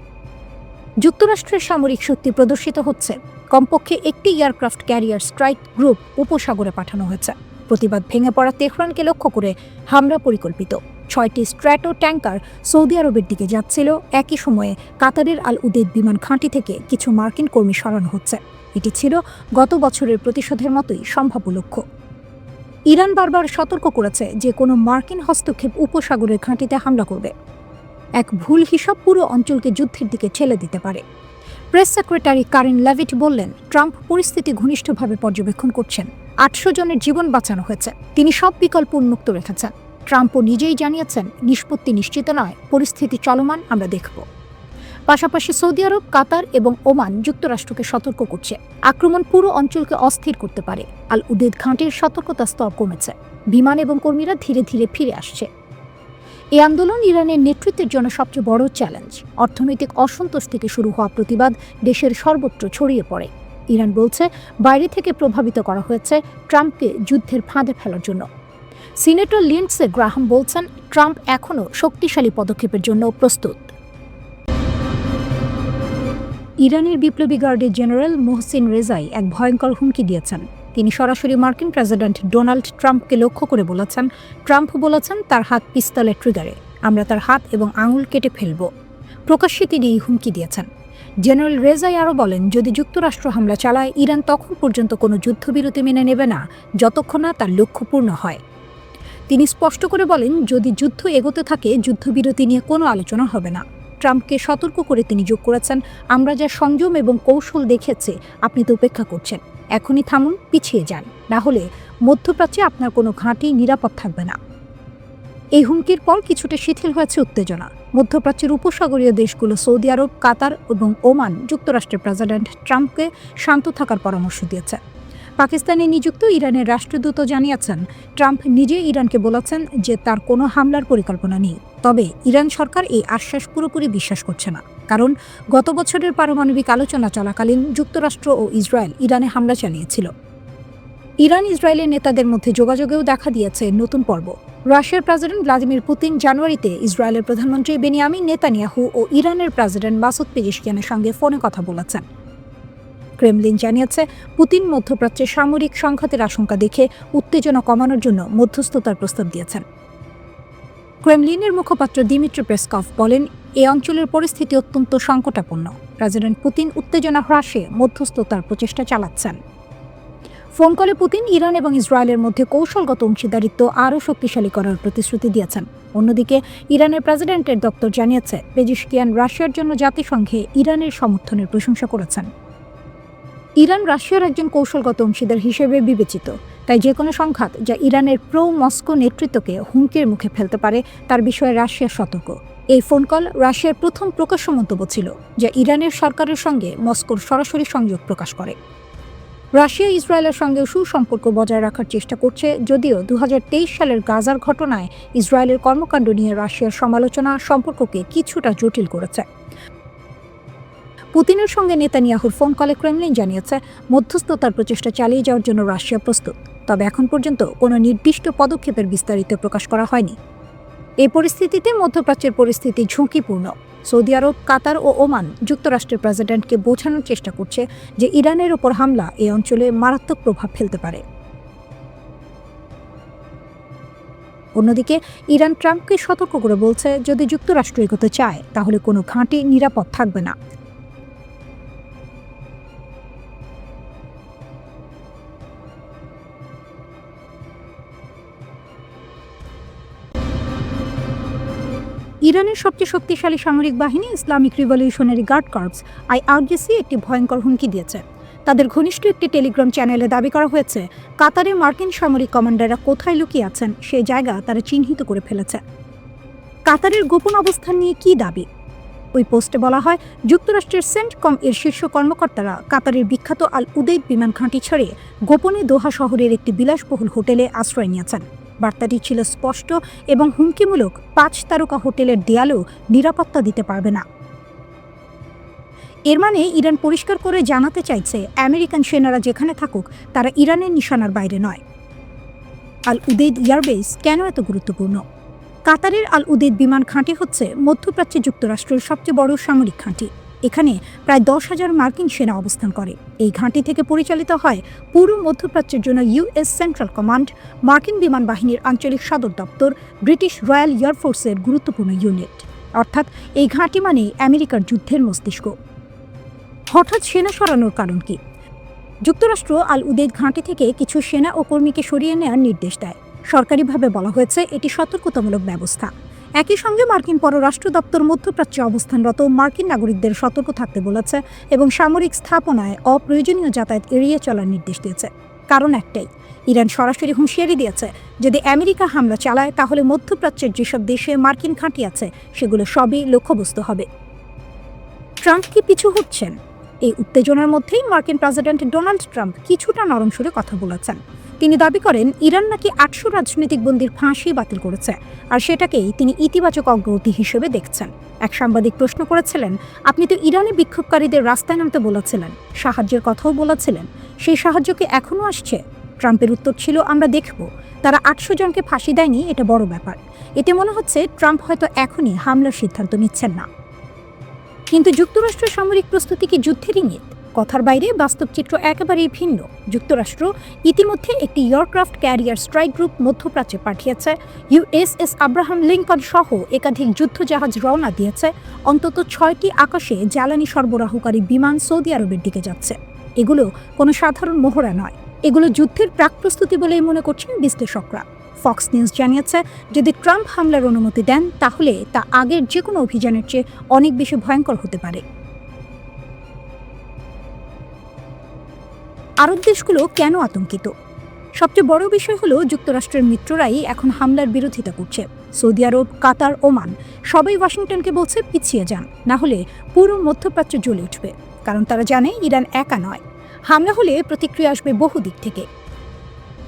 যুক্তরাষ্ট্রের সামরিক শক্তি প্রদর্শিত হচ্ছে। কমপক্ষে একটি এয়ারক্রাফট ক্যারিয়ার স্ট্রাইক গ্রুপ উপসাগরে পাঠানো হয়েছে। প্রতিবাদ ভেঙে পড়া তেহরানকে লক্ষ্য করে হামলা পরিকল্পিত। 6টি স্ট্র্যাটো ট্যাঙ্কার সৌদি আরবের দিকে যাচ্ছিল। একই সময়ে কাতারের আল উদেদ বিমান ঘাঁটি থেকে কিছু মার্কিন কর্মী সরানো হচ্ছে। এটি ছিল গত বছরের প্রতিশোধের মতোই সম্ভাব্য লক্ষ্য। ইরান বারবার সতর্ক করেছে যে কোনো মার্কিন হস্তক্ষেপ উপসাগরের ঘাঁটিতে হামলা করবে। এক ভুল হিসাব পুরো অঞ্চলকে যুদ্ধের দিকে ঠেলে দিতে পারে। প্রেস সেক্রেটারি কারেন লেভিট বললেন, ট্রাম্প পরিস্থিতি ঘনিষ্ঠভাবে পর্যবেক্ষণ করছেন। 800 জনের জীবন বাঁচানো হয়েছে। তিনি সব বিকল্প উন্মুক্ত রেখেছেন। ট্রাম্পও নিজেই জানিয়েছেন, নিষ্পত্তি নিশ্চিত নয়, পরিস্থিতি চলমান, আমরা দেখব। পাশাপাশি সৌদি আরব, কাতার এবং ওমান যুক্তরাষ্ট্রকে সতর্ক করছে। আক্রমণ পুরো অঞ্চলকে অস্থির করতে পারে। আল উদেদ ঘাঁটির সতর্কতা স্তর কমেছে। বিমান এবং কর্মীরা ধীরে ধীরে ফিরে আসছে। এই আন্দোলন ইরানের নেতৃত্বের জন্য সবচেয়ে বড় চ্যালেঞ্জ। অর্থনৈতিক অসন্তোষ থেকে শুরু হওয়া প্রতিবাদ দেশের সর্বত্র ছড়িয়ে পড়ে। ইরান বলছে, বাইরে থেকে প্রভাবিত করা হয়েছে ট্রাম্পকে যুদ্ধের ফাঁদে ফেলার জন্য। সিনেটর লিন্ডসে গ্রাহাম বলছেন, ট্রাম্প এখনও শক্তিশালী পদক্ষেপের জন্য প্রস্তুত। ইরানের বিপ্লবী গার্ডের জেনারেল মোহসিন রেজাই এক ভয়ঙ্কর হুমকি দিয়েছেন। তিনি সরাসরি মার্কিন প্রেসিডেন্ট ডোনাল্ড ট্রাম্পকে লক্ষ্য করে বলেছেন, ট্রাম্প বলেছেন তার হাত পিস্তলের ট্রিগারে, আমরা তার হাত এবং আঙুল কেটে ফেলব। প্রকাশ্যে তিনি এই হুমকি দিয়েছেন। জেনারেল রেজাই আরও বলেন, যদি যুক্তরাষ্ট্র হামলা চালায়, ইরান তখন পর্যন্ত কোনো যুদ্ধবিরতি মেনে নেবে না যতক্ষণ না তার লক্ষ্য পূর্ণ হয়। তিনি স্পষ্ট করে বলেন, যদি যুদ্ধ এগোতে থাকে, যুদ্ধবিরতি নিয়ে কোনো আলোচনা হবে না। ট্রাম্পকে সতর্ক করে তিনি যোগ করেছেন, আমরা যা সংযম এবং কৌশল দেখেছি, আপনি তো উপেক্ষা করছেন। এখনই থামুন, পিছিয়ে যান, না হলে মধ্যপ্রাচ্যে আপনার কোনো ঘাঁটি নিরাপদ থাকবে না। এই হুমকির পর কিছুটা শিথিল হয়েছে উত্তেজনা। মধ্যপ্রাচ্যের উপসাগরীয় দেশগুলো সৌদি আরব, কাতার এবং ওমান যুক্তরাষ্ট্রের প্রেসিডেন্ট ট্রাম্পকে শান্ত থাকার পরামর্শ দিয়েছে। পাকিস্তানে নিযুক্ত ইরানের রাষ্ট্রদূত জানিয়েছেন, ট্রাম্প নিজে ইরানকে বলেছেন যে তার কোনো হামলার পরিকল্পনা নেই। তবে ইরান সরকার এই আশ্বাস পুরোপুরি বিশ্বাস করছে না, কারণ গত বছরের পারমাণবিক আলোচনা চলাকালীন যুক্তরাষ্ট্র ও ইসরায়েল ইরানে হামলা চালিয়েছিল। ইরান ইসরায়েলের নেতাদের মধ্যে যোগাযোগেও দেখা দিয়েছে নতুন পর্ব। রাশিয়ার প্রেসিডেন্ট ভ্লাদিমির পুতিন জানুয়ারিতে ইসরায়েলের প্রধানমন্ত্রী বেনিয়ামিন নেতানিয়াহু ও ইরানের প্রেসিডেন্ট মাসুদ পেজেশকিয়ানের সঙ্গে ফোনে কথা বলেছেন। ক্রেমলিন জানিয়েছে, পুতিন মধ্যপ্রাচ্যে সামরিক সংঘাতের আশঙ্কা দেখে উত্তেজনা কমানোর জন্য মধ্যস্থতার প্রস্তাব দিয়েছেন। ক্রেমলিনের মুখপাত্র দিমিত্রি পেসকভ বলেন, এই অঞ্চলের পরিস্থিতি অত্যন্ত সংকটাপন্ন। প্রেসিডেন্ট পুতিন উত্তেজনা হ্রাসে মধ্যস্থতার প্রচেষ্টা চালাচ্ছেন। ফোন কলে পুতিন ইরান এবং ইসরায়েলের মধ্যে কৌশলগত অংশীদারিত্ব আরও শক্তিশালী করার প্রতিশ্রুতি দিয়েছেন। অন্যদিকে ইরানের প্রেসিডেন্টের দপ্তর জানিয়েছে, পেজেশকিয়ান রাশিয়ার জন্য জাতিসংঘে ইরানের সমর্থনের প্রশংসা করেছেন। ইরান রাশিয়ার একজন কৌশলগত অংশীদার হিসেবে বিবেচিত, তাই যে কোনো সংঘাত যা ইরানের প্রো মস্কো নেতৃত্বকে হুমকির মুখে ফেলতে পারে তার বিষয়ে রাশিয়া সতর্ক। এই ফোন কল রাশিয়ার প্রথম প্রকাশ্য মন্তব্য ছিল, যা ইরানের সরকারের সঙ্গে মস্কোর সরাসরি সংযোগ প্রকাশ করে। রাশিয়া ইসরায়েলের সঙ্গে সুসম্পর্ক বজায় রাখার চেষ্টা করছে, যদিও 2023 সালের গাজার ঘটনায় ইসরায়েলের কর্মকাণ্ড নিয়ে রাশিয়ার সমালোচনা সম্পর্ককে কিছুটা জটিল করেছে। পুতিনের সঙ্গে নেতানিয়াহুর ফোন কলে ক্রেমলিন জানিয়েছে, মধ্যস্থতার প্রচেষ্টা চালিয়ে যাওয়ার জন্য রাশিয়া প্রস্তুত, তবে এখন পর্যন্ত কোনো নির্দিষ্ট পদক্ষেপের বিস্তারিত প্রকাশ করা হয়নি। এই পরিস্থিতিতে মধ্যপ্রাচ্যের পরিস্থিতি ঝুঁকিপূর্ণ। সৌদি আরব, কাতার ও ওমান যুক্তরাষ্ট্রের প্রেসিডেন্টকে বোঝানোর চেষ্টা করছে যে ইরানের ওপর হামলা এই অঞ্চলে মারাত্মক প্রভাব ফেলতে পারে। অন্যদিকে ইরান ট্রাম্পকে সতর্ক করে বলছে, যদি যুক্তরাষ্ট্র এগোতে চায় তাহলে কোনো ঘাঁটি নিরাপদ থাকবে না। ইরানের সবচেয়ে শক্তিশালী সামরিক বাহিনী Islamic Revolutionary Guard Corps IRGC একটি ভয়ঙ্কর হুমকি দিয়েছে। তাদের ঘনিষ্ঠ একটি টেলিগ্রাম চ্যানেলে দাবি করা হয়েছে, কাতারে মার্কিন সামরিক কমান্ডাররা কোথায় লুকিয়ে আছেন সেই জায়গা তারা চিহ্নিত করে ফেলেছে। কাতারের গোপন অবস্থান নিয়ে কী দাবি? ওই পোস্টে বলা হয়, যুক্তরাষ্ট্রের সেন্টকম এর শীর্ষ কর্মকর্তারা কাতারের বিখ্যাত আল উদেইদ বিমান ঘাঁটি ছেড়ে গোপনে দোহা শহরের একটি বিলাসবহুল হোটেলে আশ্রয় নিয়েছেন। বার্তাটি ছিল স্পষ্ট এবং হুমকিমূলক, 5 তারকা হোটেলের দেয়ালও নিরাপত্তা দিতে পারবে না। এর মানে ইরান পরিষ্কার করে জানাতে চাইছে, আমেরিকান সেনারা যেখানে থাকুক তারা ইরানের নিশানার বাইরে নয়। আল উদেইদ এয়ারবেস কেন এত গুরুত্বপূর্ণ? কাতারের আল উদেইদ বিমান ঘাঁটি হচ্ছে মধ্যপ্রাচ্যে যুক্তরাষ্ট্রের সবচেয়ে বড় সামরিক ঘাঁটি। এখানে প্রায় 10,000 মার্কিন সেনা অবস্থান করে। এই ঘাঁটি থেকে পরিচালিত হয় পুরো মধ্যপ্রাচ্যের জন্য ইউএস সেন্ট্রাল কমান্ড, মার্কিন বিমান বাহিনীর আঞ্চলিক সদর দপ্তর, ব্রিটিশ রয়্যাল এয়ারফোর্সের গুরুত্বপূর্ণ ইউনিট। অর্থাৎ এই ঘাঁটি মানে আমেরিকার যুদ্ধের মস্তিষ্ক। হঠাৎ সেনা সরানোর কারণ কি? যুক্তরাষ্ট্র আল উদেইদ ঘাঁটি থেকে কিছু সেনা ও কর্মীকে সরিয়ে নেওয়ার নির্দেশ দেয়। সরকারিভাবে বলা হয়েছে এটি সতর্কতামূলক ব্যবস্থা। একই সঙ্গে মার্কিন পররাষ্ট্র দপ্তর মধ্যপ্রাচ্যে অবস্থানরত মার্কিন নাগরিকদের সতর্ক থাকতে বলেছে এবং সামরিক স্থাপনায় অপ্রয়োজনীয় যাতায়াত এড়িয়ে চলার নির্দেশ দিয়েছে। কারণ একটাই, ইরান সরাসরি হুঁশিয়ারি দিয়েছে, যদি আমেরিকা হামলা চালায় তাহলে মধ্যপ্রাচ্যের যেসব দেশে মার্কিন ঘাঁটি আছে সেগুলো সবই লক্ষ্যবস্তু হবে। ট্রাম্প কি পিছু হচ্ছেন? এই উত্তেজনার মধ্যেই মার্কিন প্রেসিডেন্ট ডোনাল্ড ট্রাম্প কিছুটা নরম সুরে কথা বলেছেন। তিনি দাবি করেন ইরান নাকি 800 রাজনৈতিক বন্দীর ফাঁসি বাতিল করেছে, আর সেটাকেই তিনি ইতিবাচক অগ্রগতি হিসেবে দেখছেন। এক সাংবাদিক প্রশ্ন করেছিলেন, আপনি তো ইরানি বিক্ষোভকারীদের রাস্তায় নামতে বলেছিলেন, সাহায্যের কথাও বলেছিলেন, সেই সাহায্য কি এখনও আসছে? ট্রাম্পের উত্তর ছিল, আমরা দেখব। তারা 800 জনকে ফাঁসি দেয়নি, এটা বড় ব্যাপার। এতে মনে হচ্ছে ট্রাম্প হয়তো এখনই হামলার সিদ্ধান্ত নিচ্ছেন না। কিন্তু যুক্তরাষ্ট্রের সামরিক প্রস্তুতি কি যুদ্ধের ইঙ্গিত? কথার বাইরে বাস্তব চিত্র একেবারেই ভিন্ন। যুক্তরাষ্ট্র ইতিমধ্যে একটি এয়ারক্রাফট ক্যারিয়ার স্ট্রাইক গ্রুপ মধ্যপ্রাচ্যে পাঠিয়েছে। ইউএসএস আব্রাহাম লিঙ্কন সহ একাধিক যুদ্ধজাহাজ রওনা দিয়েছে। অন্তত 6টি আকাশে জ্বালানি সরবরাহকারী বিমান সৌদি আরবের দিকে যাচ্ছে। এগুলো কোনো সাধারণ মহড়া নয়, এগুলো যুদ্ধের প্রাক প্রস্তুতি বলেই মনে করছেন বিশ্লেষকরা। ফক্স নিউজ জানিয়েছে, যদি ট্রাম্প হামলার অনুমতি দেন তাহলে তা আগের যে কোনো অভিযানের চেয়ে অনেক বেশি ভয়ঙ্কর হতে পারে। আরব দেশগুলো কেন আতঙ্কিত? সবচেয়ে বড় বিষয় হলো যুক্তরাষ্ট্রের মিত্ররাই এখন হামলার বিরোধিতা করছে। সৌদি আরব, কাতার, ওমান সবাই ওয়াশিংটনকে বলছে পিছিয়ে যান, না হলে পুরো মধ্যপ্রাচ্য জ্বলে উঠবে। কারণ তারা জানে ইরান একা নয়, হামলা হলে প্রতিক্রিয়া আসবে বহু দিক থেকে।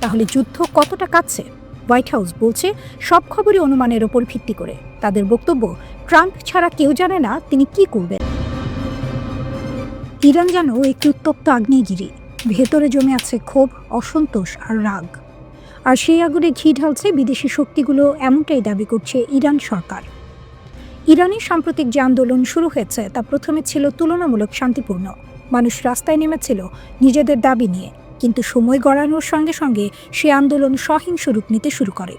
তাহলে যুদ্ধ কতটা কাছে? হোয়াইট হাউস বলছে সব খবরই অনুমানের ওপর ভিত্তি করে। তাদের বক্তব্য, ট্রাম্প ছাড়া কেউ জানে না তিনি কি করবেন। ইরান যেন একটি উত্তপ্ত আগ্নেয়গিরি, ভেতরে জমে আছে ক্ষোভ, অসন্তোষ আর রাগ। আর সেই আগুনে ঘি ঢালছে বিদেশি শক্তিগুলো, এমনটাই দাবি করছে ইরান সরকার। ইরানের সাম্প্রতিক যে আন্দোলন শুরু হয়েছে তা প্রথমে ছিল তুলনামূলক শান্তিপূর্ণ। মানুষ রাস্তায় নেমেছিল নিজেদের দাবি নিয়ে, কিন্তু সময় গড়ানোর সঙ্গে সঙ্গে সে আন্দোলন সহিংস রূপ নিতে শুরু করে।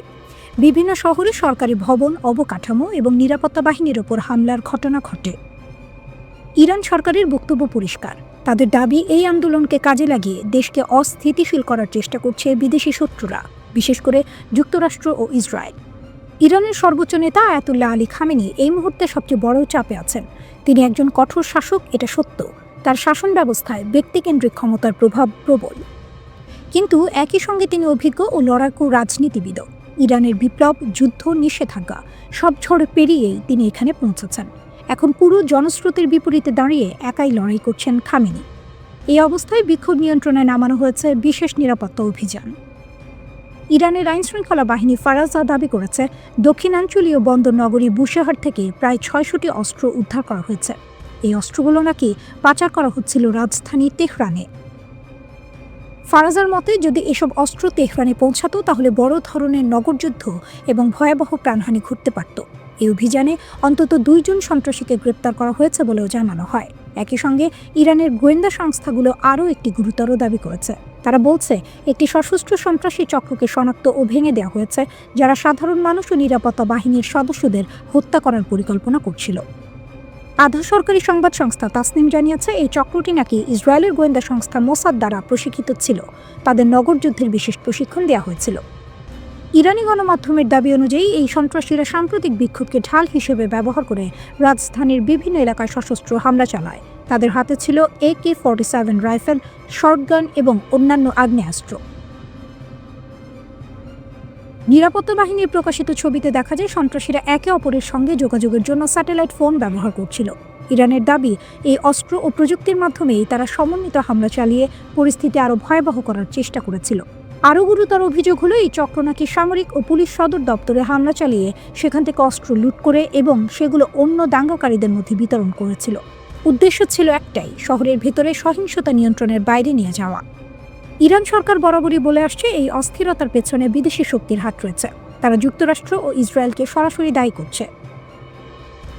বিভিন্ন শহরে সরকারি ভবন, অবকাঠামো এবং নিরাপত্তা বাহিনীর ওপর হামলার ঘটনা ঘটে। ইরান সরকারের বক্তব্য পরিষ্কার, তাদের দাবি এই আন্দোলনকে কাজে লাগিয়ে দেশকে অস্থিতিশীল করার চেষ্টা করছে বিদেশি শত্রুরা, বিশেষ করে যুক্তরাষ্ট্র ও ইসরায়েল। ইরানের সর্বোচ্চ নেতা আয়াতুল্লাহ আলী খামেনি এই মুহূর্তে সবচেয়ে বড় চাপে আছেন। তিনি একজন কঠোর শাসক, এটা সত্য। তার শাসন ব্যবস্থায় ব্যক্তিকেন্দ্রিক ক্ষমতার প্রভাব প্রবল, কিন্তু একই সঙ্গে তিনি অভিজ্ঞ ও লড়াকু রাজনীতিবিদও। ইরানের বিপ্লব, যুদ্ধ, নিষেধাজ্ঞা সব ঝড় পেরিয়েই তিনি এখানে পৌঁছেছেন। এখন পুরো জনস্রোতের বিপরীতে দাঁড়িয়ে একাই লড়াই করছেন খামেনি। এই অবস্থায় বিক্ষোভ নিয়ন্ত্রণে নামানো হয়েছে বিশেষ নিরাপত্তা অভিযান। ইরানের আইনশৃঙ্খলা বাহিনী ফারাজা দাবি করেছে, দক্ষিণাঞ্চলীয় বন্দর নগরী বুশেহর থেকে প্রায় 600টি অস্ত্র উদ্ধার করা হয়েছে। এই অস্ত্রগুলো নাকি পাচার করা হচ্ছিল রাজধানী তেহরানে। ফারাজার মতে, যদি এসব অস্ত্র তেহরানে পৌঁছাতো তাহলে বড় ধরনের নগরযুদ্ধ এবং ভয়াবহ প্রাণহানি ঘটতে পারত। এই অভিযানে অন্তত 2 জন সন্ত্রাসীকে গ্রেপ্তার করা হয়েছে বলেও জানানো হয়। একই সঙ্গে ইরানের গোয়েন্দা সংস্থাগুলো আরও একটি গুরুতর দাবি করেছে। তারা বলছে একটি সশস্ত্র সন্ত্রাসী চক্রকে শনাক্ত ও ভেঙে দেওয়া হয়েছে, যারা সাধারণ মানুষ ও নিরাপত্তা বাহিনীর সদস্যদের হত্যা করার পরিকল্পনা করছিল। আধা সরকারি সংবাদ সংস্থা তাসনিম জানিয়েছে, এই চক্রটি নাকি ইসরায়েলের গোয়েন্দা সংস্থা মোসাদ দ্বারা প্রশিক্ষিত ছিল। তাদের নগরযুদ্ধের বিশেষ প্রশিক্ষণ দেওয়া হয়েছিল। ইরানি গণমাধ্যমের দাবি অনুযায়ী এই সন্ত্রাসীরা সাম্প্রতিক বিক্ষোভকে ঢাল হিসেবে ব্যবহার করে রাজধানীর বিভিন্ন এলাকায় সশস্ত্র হামলা চালায়। তাদের হাতে ছিল AK-47 রাইফেল, শর্টগান এবং অন্যান্য আগ্নেয়াস্ত্র। নিরাপত্তা বাহিনীর প্রকাশিত ছবিতে দেখা যায় সন্ত্রাসীরা একে অপরের সঙ্গে যোগাযোগের জন্য স্যাটেলাইট ফোন ব্যবহার করছিল। ইরানের দাবি, এই অস্ত্র ও প্রযুক্তির মাধ্যমেই তারা সমন্বিত হামলা চালিয়ে পরিস্থিতি আরও ভয়াবহ করার চেষ্টা করেছিল। আরও গুরুতর অভিযোগ হলো এই চক্র নাকি সামরিক ও পুলিশ সদর দপ্তরে হামলা চালিয়ে সেখান থেকে অস্ত্র লুট করে এবং সেগুলো অন্য দাঙ্গাকারীদের মধ্যে বিতরণ করেছিল। উদ্দেশ্য ছিল একটাই, শহরের ভেতরে সহিংসতা নিয়ন্ত্রণের বাইরে নিয়ে যাওয়া। ইরান সরকার বরাবরই বলে আসছে এই অস্থিরতার পেছনে বিদেশি শক্তির হাত রয়েছে। তারা যুক্তরাষ্ট্র ও ইসরায়েলকে সরাসরি দায়ী করছে।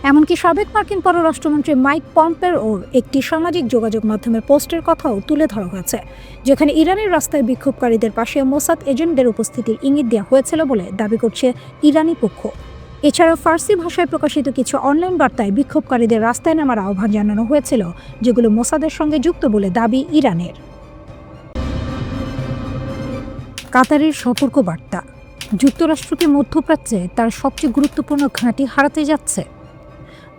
এমনকি সাবেক মার্কিন পররাষ্ট্রমন্ত্রী মাইক পম্পেওর একটি সামাজিক যোগাযোগ মাধ্যমের পোস্টের কথাও তুলে ধরা হয়েছে, যেখানে ইরানের রাস্তায় বিক্ষোভকারীদের পাশে মোসাদ এজেন্টদের উপস্থিতির ইঙ্গিত দেওয়া হয়েছিল বলে দাবি করছে ইরানি পক্ষ। এছাড়াও ফার্সি ভাষায় প্রকাশিত কিছু অনলাইন বার্তায় বিক্ষোভকারীদের রাস্তায় নামার আহ্বান জানানো হয়েছিল, যেগুলো মোসাদের সঙ্গে যুক্ত বলে দাবি ইরানের। কাতারের সতর্ক বার্তা, যুক্তরাষ্ট্রকে মধ্যপ্রাচ্যে তার সবচেয়ে গুরুত্বপূর্ণ ঘাঁটি হারাতে যাচ্ছে।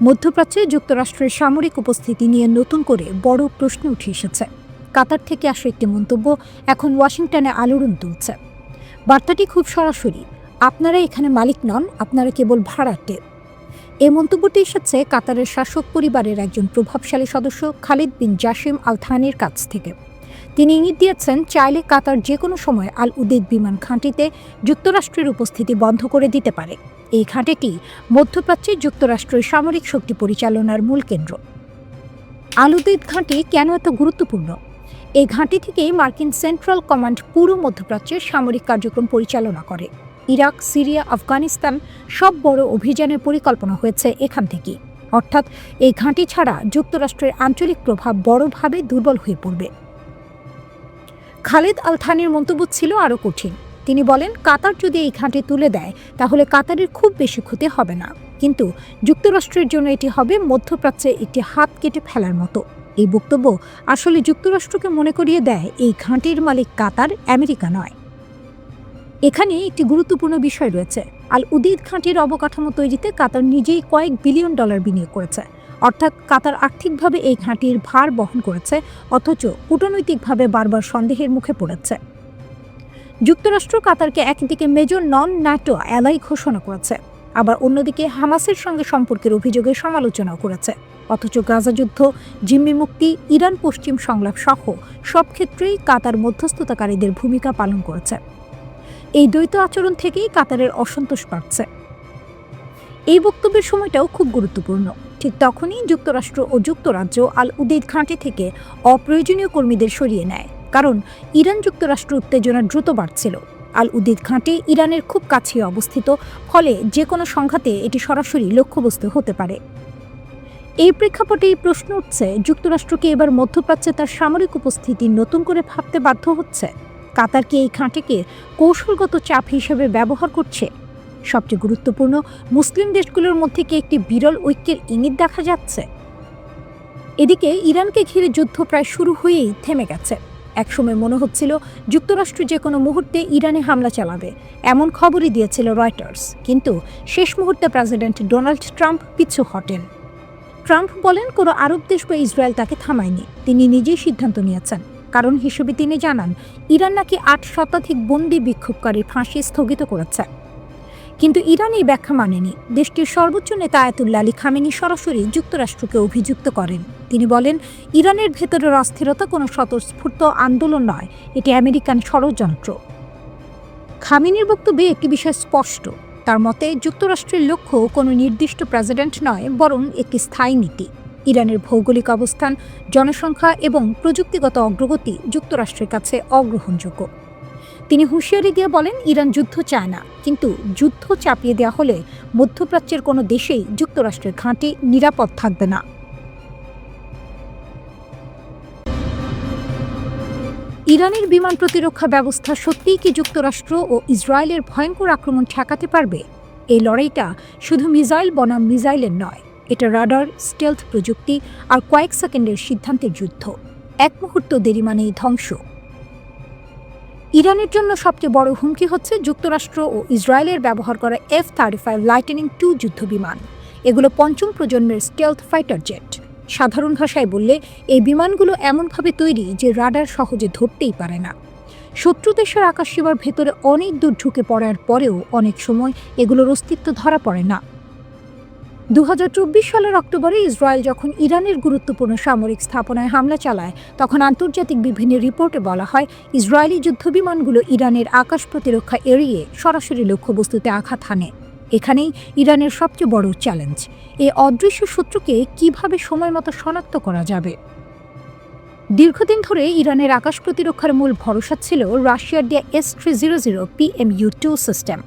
মধ্যপ্রাচ্যে যুক্তরাষ্ট্রের সামরিক উপস্থিতি নিয়ে নতুন করে বড় প্রশ্ন উঠে এসেছে। কাতার থেকে আসা একটি মন্তব্য এখন ওয়াশিংটনে আলোড়ন তুলছে। বার্তাটি খুব সরাসরি, আপনারা এখানে মালিক নন, আপনারা কেবল ভাড়াটে। এই মন্তব্যটি এসেছে কাতারের শাসক পরিবারের একজন প্রভাবশালী সদস্য খালিদ বিন জাসিম আল থানির কাছ থেকে। তিনি ইঙ্গিত দিয়েছেন, চাইলে কাতার যে কোনো সময় আল উদেদ বিমান ঘাঁটিতে যুক্তরাষ্ট্রের উপস্থিতি বন্ধ করে দিতে পারে। এই ঘাঁটিটি মধ্যপ্রাচ্যে যুক্তরাষ্ট্রের সামরিক শক্তি পরিচালনার মূল কেন্দ্র। আল উদেদ ঘাঁটি কেন এত গুরুত্বপূর্ণ? এই ঘাঁটি থেকেই মার্কিন সেন্ট্রাল কমান্ড পুরো মধ্যপ্রাচ্যের সামরিক কার্যক্রম পরিচালনা করে। ইরাক, সিরিয়া, আফগানিস্তান সব বড় অভিযানের পরিকল্পনা হয়েছে এখান থেকেই। অর্থাৎ এই ঘাঁটি ছাড়া যুক্তরাষ্ট্রের আঞ্চলিক প্রভাব বড়ভাবে দুর্বল হয়ে পড়বে। খালিদ আল থানির মন্তব্য ছিল আরও কঠিন। তিনি বলেন, কাতার যদি এই ঘাঁটি তুলে দেয় তাহলে কাতারের খুব বেশি ক্ষতি হবে না, কিন্তু যুক্তরাষ্ট্রের জন্য এটি হবে মধ্যপ্রাচ্যে একটি হাত কেটে ফেলার মতো। এই বক্তব্য আসলে যুক্তরাষ্ট্রকে মনে করিয়ে দেয় এই ঘাঁটির মালিক কাতার, আমেরিকা নয়। এখানে একটি গুরুত্বপূর্ণ বিষয় রয়েছে। আল উদেদ ঘাঁটির অবকাঠামো তৈরিতে কাতার নিজেই কয়েক বিলিয়ন ডলার বিনিয়োগ করেছে। অর্থাৎ কাতার আর্থিকভাবে এই ঘাঁটির ভার বহন করেছে, অথচ কূটনৈতিকভাবে বারবার সন্দেহের মুখে পড়েছে। যুক্তরাষ্ট্র কাতারকে একদিকে মেজর নন ন্যাটো অ্যালাই ঘোষণা করেছে, আবার অন্যদিকে হামাসের সঙ্গে সম্পর্কের অভিযোগের সমালোচনাও করেছে। অথচ গাজা যুদ্ধ, জিম্মি মুক্তি, ইরান পশ্চিম সংলাপ সহ সব ক্ষেত্রেই কাতার মধ্যস্থতাকারীদের ভূমিকা পালন করেছে। এই দ্বৈত আচরণ থেকেই কাতারের অসন্তোষ বাড়ছে। এই বক্তব্যের সময়টাও খুব গুরুত্বপূর্ণ। ঠিক তখনই যুক্তরাষ্ট্র ও যুক্তরাজ্য আল উদেদ ঘাঁটি থেকে অপ্রয়োজনীয় কর্মীদের সরিয়ে নেয়, কারণ ইরান যুক্তরাষ্ট্র উত্তেজনা দ্রুত বাড়ছিল। আল উদেদ ঘাঁটি ইরানের খুব কাছে অবস্থিত, ফলে যে কোনো সংঘাতে এটি সরাসরি লক্ষ্যবস্তু হতে পারে। এই প্রেক্ষাপটেই প্রশ্ন উঠছে, যুক্তরাষ্ট্রকে এবার মধ্যপ্রাচ্যে তার সামরিক উপস্থিতি নতুন করে ভাবতে বাধ্য হচ্ছে। কাতার কি এই ঘাঁটিকে কৌশলগত চাপ হিসেবে ব্যবহার করছে? সবচেয়ে গুরুত্বপূর্ণ, মুসলিম দেশগুলোর মধ্যে কি একটি বিরল ঐক্যের ইঙ্গিত দেখা যাচ্ছে? এদিকে ইরানকে ঘিরে যুদ্ধ প্রায় শুরু হয়েই থেমে গেছে। একসময় মনে হচ্ছিল যুক্তরাষ্ট্র যে কোনো মুহূর্তে ইরানে হামলা চালাবে, এমন খবরই দিয়েছিল রয়টার্স। কিন্তু শেষ মুহূর্তে প্রেসিডেন্ট ডোনাল্ড ট্রাম্প পিছু হটেন। ট্রাম্প বলেন, কোনো আরব দেশ বা ইসরায়েল তাকে থামায়নি, তিনি নিজেই সিদ্ধান্ত নিয়েছেন। কারণ হিসেবে তিনি জানান, ইরান নাকি 8 শতাধিক বন্দী বিক্ষোভকারীর ফাঁসি স্থগিত করেছে। কিন্তু ইরান এই ব্যাখ্যা মানেনি। দেশটির সর্বোচ্চ নেতা আয়াতুল্লাহ আলী খামেনি সরাসরি যুক্তরাষ্ট্রকে অভিযুক্ত করেন। তিনি বলেন, ইরানের ভেতরের অস্থিরতা কোনো স্বতঃস্ফূর্ত আন্দোলন নয়, এটি আমেরিকান ষড়যন্ত্র। খামেনির বক্তব্যে একটি বিষয় স্পষ্ট, তার মতে যুক্তরাষ্ট্রের লক্ষ্য কোনো নির্দিষ্ট প্রেসিডেন্ট নয়, বরং একটি স্থায়ী নীতি। ইরানের ভৌগোলিক অবস্থান, জনসংখ্যা এবং প্রযুক্তিগত অগ্রগতি যুক্তরাষ্ট্রের কাছে অগ্রহণযোগ্য। তিনি হুঁশিয়ারি দিয়ে বলেন, ইরান যুদ্ধ চায় না, কিন্তু যুদ্ধ চাপিয়ে দেওয়া হলে মধ্যপ্রাচ্যের কোনো দেশেই যুক্তরাষ্ট্রের ঘাঁটি নিরাপদ থাকবে না। ইরানের বিমান প্রতিরক্ষা ব্যবস্থা সত্যিই কি যুক্তরাষ্ট্র ও ইসরায়েলের ভয়ঙ্কর আক্রমণ ঠেকাতে পারবে? এই লড়াইটা শুধু মিসাইল বনাম মিসাইলের নয়, এটা রাডার, স্টেলথ প্রযুক্তি আর কয়েক সেকেন্ডের সিদ্ধান্তের যুদ্ধ। এক মুহূর্ত দেরি মানেই ধ্বংস। ইরানের জন্য সবচেয়ে বড় হুমকি হচ্ছে যুক্তরাষ্ট্র ও ইসরায়েলের ব্যবহার করা F-35 লাইটেনিং II যুদ্ধবিমান। এগুলো পঞ্চম প্রজন্মের স্টেলথ ফাইটার জেট। সাধারণ ভাষায় বললে, এই বিমানগুলো এমনভাবে তৈরি যে রাডার সহজে ধরতেই পারে না। শত্রু দেশের আকাশ সীমার ভেতরে অনেক দূর ঢুকে পড়ার পরেও অনেক সময় এগুলোর অস্তিত্ব ধরা পড়ে না। 2024 সালের অক্টোবরে ইসরায়েল যখন ইরানের গুরুত্বপূর্ণ সামরিক স্থাপনায় হামলা চালায়, তখন আন্তর্জাতিক বিভিন্ন রিপোর্টে বলা হয় ইসরায়েলি যুদ্ধবিমানগুলো ইরানের আকাশ প্রতিরক্ষা এড়িয়ে সরাসরি লক্ষ্যবস্তুতে আঘাত হানে। এখানেই ইরানের সবচেয়ে বড় চ্যালেঞ্জ, এই অদৃশ্য শত্রুকে কিভাবে সময়মতো শনাক্ত করা যাবে। দীর্ঘদিন ধরে ইরানের আকাশ প্রতিরক্ষার মূল ভরসা ছিল রাশিয়ার দেয়া S-300 PMU-2 সিস্টেম।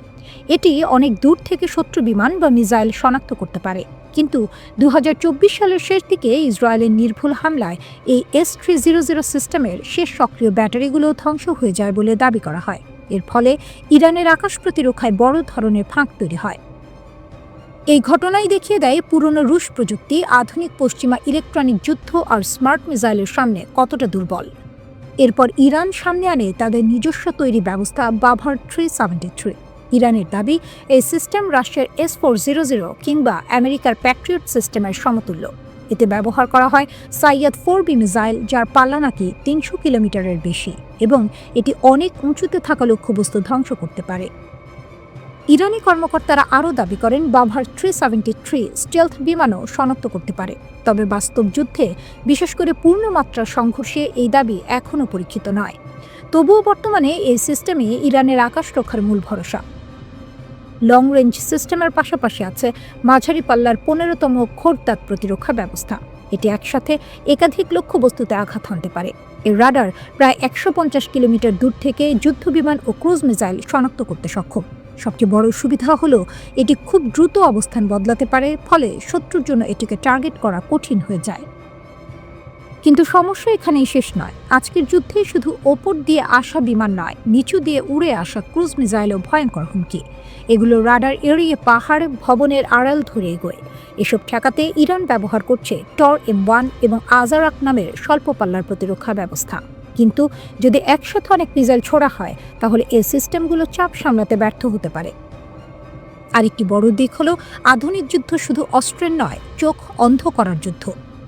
এটি অনেক দূর থেকে শত্রু বিমান বা মিসাইল শনাক্ত করতে পারে, কিন্তু 2024 সালের শেষ দিকে ইসরায়েলের নির্ভুল হামলায় এই S-300 সিস্টেমের শেষ সক্রিয় ব্যাটারিগুলো ধ্বংস হয়ে যায় বলে দাবি করা হয়। এর ফলে ইরানের আকাশ প্রতিরক্ষায় বড় ধরনের ফাঁক তৈরি হয়। এই ঘটনাই দেখিয়ে দেয় পুরনো রুশ প্রযুক্তি আধুনিক পশ্চিমা ইলেকট্রনিক যুদ্ধ আর স্মার্ট মিসাইলের সামনে কতটা দুর্বল। এরপর ইরান সামনে আনে তাদের নিজস্ব তৈরি ব্যবস্থা বাভার 373। ইরানের দাবি এই সিস্টেম রাশিয়ার S-400 কিংবা আমেরিকার প্যাট্রিয়ট সিস্টেমের সমতুল্য। এতে ব্যবহার করা হয় সাইয়াদ 4B মিসাইল, যার পাল্লা নাকি 300 কিলোমিটারের বেশি এবং এটি অনেক উঁচুতে থাকা লক্ষ্যবস্তু ধ্বংস করতে পারে। ইরানি কর্মকর্তারা আরও দাবি করেন বাভার 373 স্টেলথ বিমানও শনাক্ত করতে পারে। তবে বাস্তব যুদ্ধে, বিশেষ করে পূর্ণমাত্রার সংঘর্ষে এই দাবি এখনও পরীক্ষিত নয়। তবুও বর্তমানে এই সিস্টেমে ইরানের আকাশ রক্ষার মূল ভরসা। লং রেঞ্জ সিস্টেমের পাশাপাশি আছে মাঝারি পাল্লার 15তম খোরতাদ প্রতিরক্ষা ব্যবস্থা। এটি একসাথে একাধিক লক্ষ্যবস্তুতে আঘাত হানতে পারে। এর রাডার প্রায় 150 কিলোমিটার দূর থেকে যুদ্ধবিমান ও ক্রুজ মিসাইল শনাক্ত করতে সক্ষম। সবচেয়ে বড় সুবিধা হলো এটি খুব দ্রুত অবস্থান বদলাতে পারে, ফলে শত্রুর জন্য এটিকে টার্গেট করা কঠিন হয়ে যায়। কিন্তু সমস্যা এখানেই শেষ নয়। আজকের যুদ্ধে শুধু ওপর দিয়ে আসা বিমান নয়, নিচু দিয়ে উড়ে আসা ক্রুজ মিসাইলও ভয়ঙ্কর হুমকি। এগুলো রাডার এড়িয়ে পাহাড়, ভবনের আড়াল ধরে এগোয়। এসব ঠেকাতে ইরান ব্যবহার করছে টর M1 এবং আজারাক নামের স্বল্প পাল্লার প্রতিরক্ষা ব্যবস্থা। কিন্তু যদি একসাথে অনেক মিসাইল ছোড়া হয়, তাহলে এই সিস্টেমগুলো চাপ সামলাতে ব্যর্থ হতে পারে। আরেকটি বড় দিক হলো আধুনিক যুদ্ধ শুধু অস্ত্রের নয়, চোখ অন্ধ করার যুদ্ধ।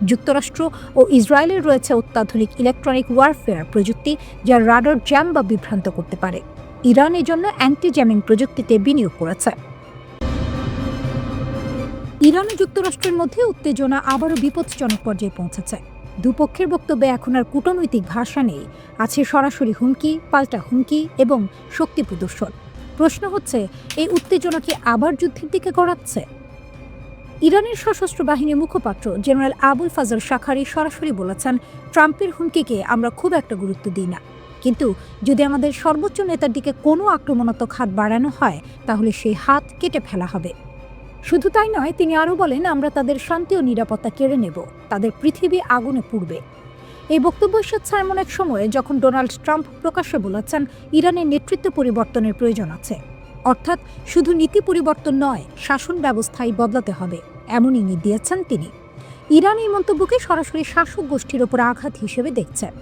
যুক্তরাষ্ট্র ও ইসরায়েলের রয়েছে অত্যাধুনিক ইলেকট্রনিক ওয়ারফেয়ার প্রযুক্তি, যা রাডার জ্যাম বা বিভ্রান্ত করতে পারে। ইরান এর জন্য অ্যান্টি জ্যামিং প্রযুক্তিতে বিনিয়োগ করেছে। ইরান ও যুক্তরাষ্ট্রের মধ্যে উত্তেজনা আবারও বিপজ্জনক পর্যায়ে পৌঁছেছে। দুপক্ষের বক্তব্যে এখন আর কূটনৈতিক ভাষা নেই, আছে সরাসরি হুমকি, পাল্টা হুমকি এবং শক্তি প্রদর্শন। প্রশ্ন হচ্ছে, এই উত্তেজনা কি আবার যুদ্ধের দিকে গড়াচ্ছে? ইরানের সশস্ত্র বাহিনীর মুখপাত্র জেনারেল আবুল ফাজল শাখারি সরাসরি বলেছেন, ট্রাম্পের হুমকিকে আমরা খুব একটা গুরুত্ব দিই না, কিন্তু যদি আমাদের সর্বোচ্চ নেতার দিকে কোনো আক্রমণাত্মক হাত বাড়ানো হয়, তাহলে সেই হাত কেটে ফেলা হবে। শুধু তাই নয়, তিনি আরও বলেন, আমরা তাদের শান্তি ও নিরাপত্তা কেড়ে নেব, তাদের পৃথিবী আগুনে পুড়বে। এই বক্তব্য এসেছে এমন এক সময়ে যখন ডোনাল্ড ট্রাম্প প্রকাশ্যে বলেছেন ইরানের নেতৃত্ব পরিবর্তনের প্রয়োজন আছে। অর্থাৎ শুধু নীতি পরিবর্তন নয়, শাসন ব্যবস্থাই বদলাতে হবে, এমন ইঙ্গিত দিয়েছেন তিনি। ইরান এই মন্তব্যকে সরাসরি শাসক গোষ্ঠীর ওপর আঘাত হিসেবে দেখছেন।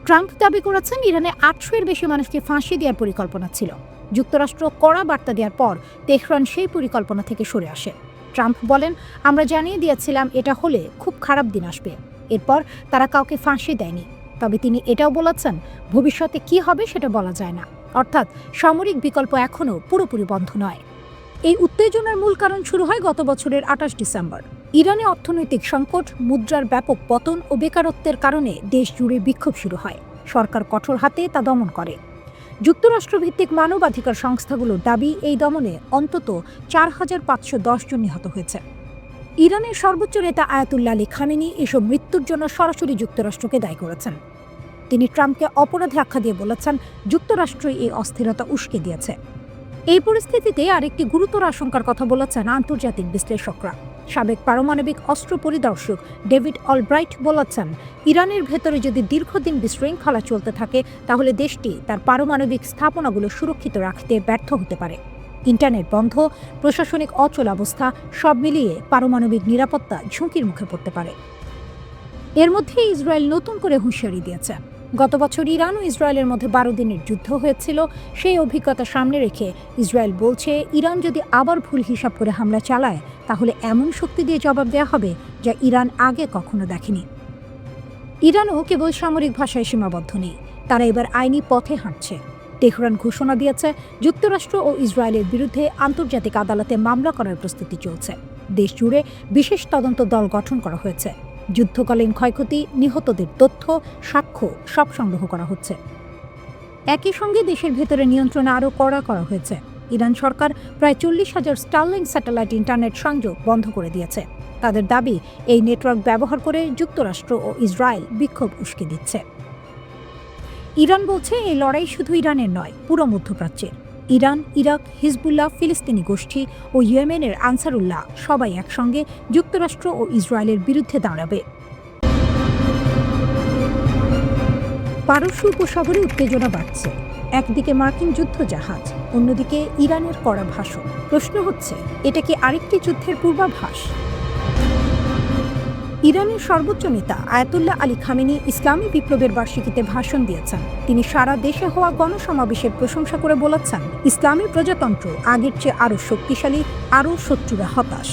ট্রাম্প দাবি করেছেন ইরানে 800-এর বেশি মানুষকে ফাঁসি দেওয়ার পরিকল্পনা ছিল। যুক্তরাষ্ট্র কড়া বার্তা দেওয়ার পর তেহরান সেই পরিকল্পনা থেকে সরে আসে। ট্রাম্প বলেন, আমরা জানিয়ে দিয়েছিলাম এটা হলে খুব খারাপ দিন আসবে। এরপর তারা কাউকে ফাঁসি দেয়নি। তবে তিনি এটাও বলেছেন, ভবিষ্যতে কি হবে সেটা বলা যায় না। অর্থাৎ সামরিক বিকল্প এখনও পুরোপুরি বন্ধ নয়। এই উত্তেজনার মূল কারণ শুরু হয় গত বছরের 28 ডিসেম্বর। ইরানে অর্থনৈতিক সংকট, মুদ্রার ব্যাপক পতন ও বেকারত্বের কারণে দেশ জুড়ে বিক্ষোভ শুরু হয়। সরকার কঠোর হাতে তা দমন করে। যুক্তরাষ্ট্রভিত্তিক মানবাধিকার সংস্থাগুলোর দাবি, এই দমনে অন্তত 4510 জন নিহত হয়েছে। ইরানের সর্বোচ্চ নেতা আয়াতুল্লাহ আলী খামেনি এসব মৃত্যুর জন্য সরাসরি যুক্তরাষ্ট্রকে দায়ী করেছেন। তিনি ট্রাম্পকে অপরাধী আখ্যা দিয়ে বলেছেন, যুক্তরাষ্ট্রই এই অস্থিরতা উস্কে দিয়েছে। এই পরিস্থিতিতে আরেকটি গুরুতর আশঙ্কার কথা বলেছেন আন্তর্জাতিক বিশ্লেষকরা। সাবেক পারমাণবিক অস্ত্র পরিদর্শক ডেভিড অলব্রাইট বলেছেন, ইরানের ভেতরে যদি দীর্ঘদিন বিশৃঙ্খলা চলতে থাকে, তাহলে দেশটি তার পারমাণবিক স্থাপনাগুলো সুরক্ষিত রাখতে ব্যর্থ হতে পারে। ইন্টারনেট বন্ধ, প্রশাসনিক অচলাবস্থা, সব মিলিয়ে পারমাণবিক নিরাপত্তা ঝুঁকির মুখে পড়তে পারে। এর মধ্যে ইসরায়েল নতুন করে হুঁশিয়ারি দিয়েছে। গত বছর ইরান ও ইসরায়েলের মধ্যে 12 দিনের যুদ্ধ হয়েছিল। সেই অভিজ্ঞতা সামনে রেখে ইসরায়েল বলছে, ইরান যদি আবার ভুল হিসাব করে হামলা চালায়, তাহলে এমন শক্তি দিয়ে জবাব দেওয়া হবে যা ইরান আগে কখনো দেখেনি। ইরানও কেবল সামরিক ভাষায় সীমাবদ্ধ নেই, তারা এবার আইনি পথে হাঁটছে। তেহরান ঘোষণা দিয়েছে যুক্তরাষ্ট্র ও ইসরায়েলের বিরুদ্ধে আন্তর্জাতিক আদালতে মামলা করার প্রস্তুতি চলছে। দেশ জুড়ে বিশেষ তদন্ত দল গঠন করা হয়েছে। যুদ্ধকালীন ক্ষয়ক্ষতি, নিহতদের তথ্য, সাক্ষ্য সব সংগ্রহ করা হচ্ছে। একই সঙ্গে দেশের ভেতরে নিয়ন্ত্রণ আরও কড়া করা হয়েছে। ইরান সরকার প্রায় 40,000 স্টারলিংক স্যাটেলাইট ইন্টারনেট সংযোগ বন্ধ করে দিয়েছে। তাদের দাবি, এই নেটওয়ার্ক ব্যবহার করে যুক্তরাষ্ট্র ও ইসরায়েল বিক্ষোভ উস্কে দিচ্ছে। ইরান বলছে এই লড়াই শুধু ইরানের নয়, পুরো মধ্যপ্রাচ্যের। ইরান, ইরাক, হিজবুল্লাহ, ফিলিস্তিনি গোষ্ঠী ও ইয়েমেনের আনসারুল্লাহ সবাই একসঙ্গে যুক্তরাষ্ট্র ও ইসরায়েলের বিরুদ্ধে দাঁড়াবে। পারস্য উপসাগরে উত্তেজনা বাড়ছে। একদিকে মার্কিন যুদ্ধজাহাজ, অন্যদিকে ইরানের কড়া ভাষণ। প্রশ্ন হচ্ছে, এটা কি আরেকটি যুদ্ধের পূর্বাভাস? ইরানের সর্বোচ্চ নেতা আয়াতুল্লাহ আলী খামেনি ইসলামী বিপ্লবের বার্ষিকীতে ভাষণ দিয়েছেন। তিনি সারা দেশে হওয়া গণসমাবেশের প্রশংসা করে বলেছেন, ইসলামী প্রজাতন্ত্র আগের চেয়ে আরও শক্তিশালী, আরও শত্রুরা হতাশ।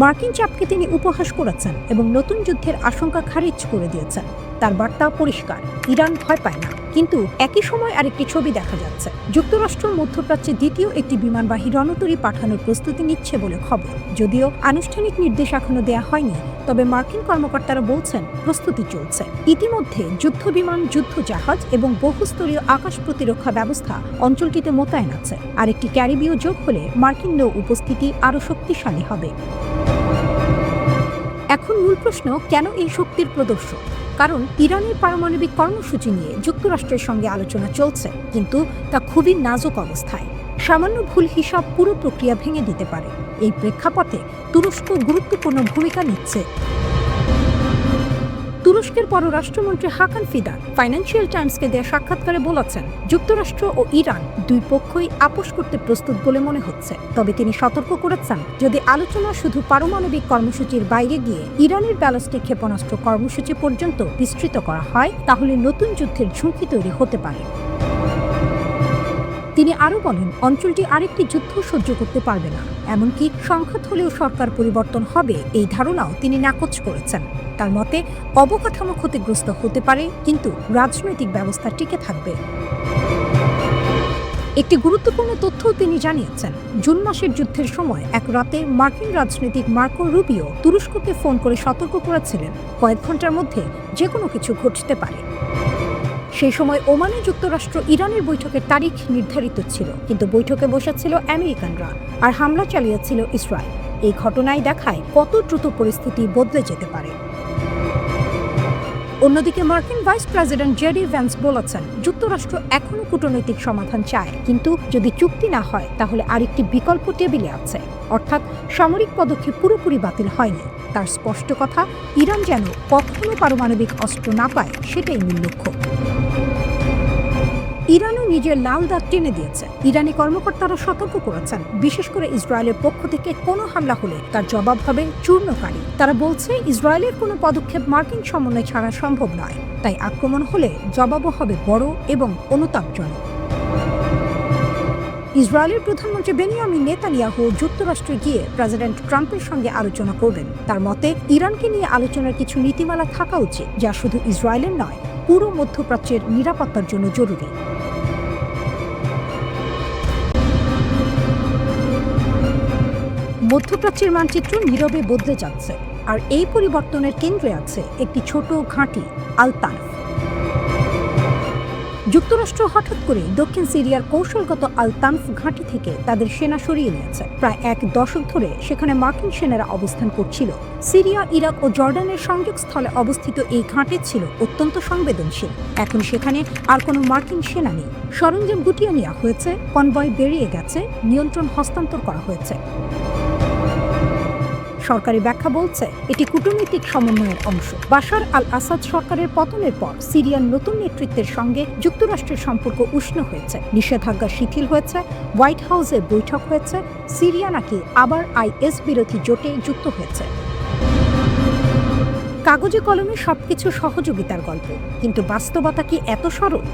মার্কিন চাপকে তিনি উপহাস করেছেন এবং নতুন যুদ্ধের আশঙ্কা খারিজ করে দিয়েছেন। তার বার্তা পরিষ্কার, ইরান ভয় পায় না। কিন্তু একই সময় আরেকটি ছবি দেখা যাচ্ছে। যুক্তরাষ্ট্র মধ্যপ্রাচ্যে দ্বিতীয় একটি বিমানবাহী রণতরী পাঠানোর প্রস্তুতি নিচ্ছে বলে খবর। যদিও আনুষ্ঠানিক নির্দেশ এখনো দেয়া হয়নি, তবে মার্কিন কর্মকর্তারা বলছেন প্রস্তুতি চলছে। ইতিমধ্যে যুদ্ধবিমান, যুদ্ধজাহাজ এবং বহুস্তরীয় আকাশ প্রতিরক্ষা ব্যবস্থা অঞ্চলটিতে মোতায়েন আছে। আরেকটি ক্যারিবীয় যোগ হলে মার্কিন নৌ উপস্থিতি আরও শক্তিশালী হবে। এখন মূল প্রশ্ন, কেন এই শক্তির প্রদর্শন? কারণ ইরানের পারমাণবিক কর্মসূচি নিয়ে যুক্তরাষ্ট্রের সঙ্গে আলোচনা চলছে, কিন্তু তা খুবই নাজুক অবস্থায়। সামান্য ভুল হিসাব পুরো প্রক্রিয়া ভেঙে দিতে পারে। এই প্রেক্ষাপটে তুরস্ক গুরুত্বপূর্ণ ভূমিকা নিচ্ছে। তুরস্কের পররাষ্ট্রমন্ত্রী হাকান ফিদান ফাইন্যান্সিয়াল টাইমসকে দেয়া সাক্ষাৎকারে বলেছেন, যুক্তরাষ্ট্র ও ইরান দুই পক্ষই আপোষ করতে প্রস্তুত বলে মনে হচ্ছে। তবে তিনি সতর্ক করেছেন, যদি আলোচনা শুধু পারমাণবিক কর্মসূচির বাইরে গিয়ে ইরানের ব্যালিস্টিক ক্ষেপণাস্ত্র কর্মসূচি পর্যন্ত বিস্তৃত করা হয়, তাহলে নতুন যুদ্ধের ঝুঁকি তৈরি হতে পারে। তিনি আরও বলেন, অঞ্চলটি আরেকটি যুদ্ধ সহ্য করতে পারবে না। এমনকি সংঘাত হলেও সরকার পরিবর্তন হবে, এই ধারণাও তিনি নাকচ করেছেন। তার মতে, অবকাঠামো ক্ষতিগ্রস্ত হতে পারে, কিন্তু রাজনৈতিক ব্যবস্থা টিকে থাকবে। একটি গুরুত্বপূর্ণ তথ্যও তিনি জানিয়েছেন। জুন মাসের যুদ্ধের সময় এক রাতে মার্কিন রাজনীতিক মার্কো রুবিও তুরস্ককে ফোন করে সতর্ক করেছিলেন, কয়েক ঘন্টার মধ্যে যে কোনো কিছু ঘটতে পারে। সেই সময় ওমানে যুক্তরাষ্ট্র ইরানের বৈঠকের তারিখ নির্ধারিত ছিল, কিন্তু বৈঠকে বসেছিল আমেরিকানরা আর হামলা চালিয়েছিল ইসরায়েল। এই ঘটনায় দেখায় কত দ্রুত পরিস্থিতি বদলে যেতে পারে। অন্যদিকে মার্কিন ভাইস প্রেসিডেন্ট জেডি ভ্যান্স বলেছেন, যুক্তরাষ্ট্র এখনও কূটনৈতিক সমাধান চায়, কিন্তু যদি চুক্তি না হয় তাহলে আরেকটি বিকল্প টেবিলে আছে। অর্থাৎ সামরিক পদক্ষেপ পুরোপুরি বাতিল হয়নি। তার স্পষ্ট কথা, ইরান যেন কখনো পারমাণবিক অস্ত্র না পায়, সেটাই মূল লক্ষ্য। ইরানও নিজের লাল দাগ টেনে দিয়েছে। ইরানি কর্মকর্তারা সতর্ক করেছেন, বিশেষ করে ইসরায়েলের পক্ষ থেকে কোনো হামলা হলে তার জবাব হবে চূর্ণকারী। তারা বলছে, ইসরায়েলের কোনো পদক্ষেপ মার্কিন সমন্বয় ছাড়া সম্ভব নয়, তাই আক্রমণ হলে জবাবও হবে বড় এবং অনুতাপজনক। ইসরায়েলের প্রধানমন্ত্রী বেনিয়ামিন নেতানিয়াহু যুক্তরাষ্ট্রে গিয়ে প্রেসিডেন্ট ট্রাম্পের সঙ্গে আলোচনা করবেন। তার মতে, ইরানকে নিয়ে আলোচনার কিছু নীতিমালা থাকা উচিত, যা শুধু ইসরায়েলের নয়, পুরো মধ্যপ্রাচ্যের নিরাপত্তার জন্য জরুরি। মধ্যপ্রাচ্যের মানচিত্র নীরবে বদলে যাচ্ছে, আর এই পরিবর্তনের কেন্দ্রে আছে একটি ছোট ঘাঁটি, আল তানফ। যুক্তরাষ্ট্র হঠাৎ করে দক্ষিণ সিরিয়ার কৌশলগত আল তানফ ঘাঁটি থেকে তাদের সেনা সরিয়ে নিয়েছে। প্রায় এক দশক ধরে সেখানে মার্কিন সেনারা অবস্থান করছিল। সিরিয়া, ইরাক ও জর্ডানের সংযোগস্থলে অবস্থিত এই ঘাঁটি ছিল অত্যন্ত সংবেদনশীল। এখন সেখানে আর কোনো মার্কিন সেনা নেই। সরঞ্জাম গুটিয়ে নেওয়া হয়েছে, কনভয় বেরিয়ে গেছে, নিয়ন্ত্রণ হস্তান্তর করা হয়েছে। সরকারি ব্যাখ্যা বলছে, এটি কূটনৈতিক সমন্বয়ের অংশ। বাশার আল আসাদ সরকারের পতনের পর সিরিয়ার নতুন নেতৃত্বের সঙ্গে যুক্তরাষ্ট্রের সম্পর্ক উষ্ণ হয়েছে, নিষেধাজ্ঞা শিথিল হয়েছে, হোয়াইট হাউসে বৈঠক হয়েছে। সিরিয়া নাকি আবার আইএস বিরোধী জোটে যুক্ত হয়েছে। কাগজে কলমে সবকিছু সহযোগিতার গল্প, কিন্তু বাস্তবতা কি এত সরল?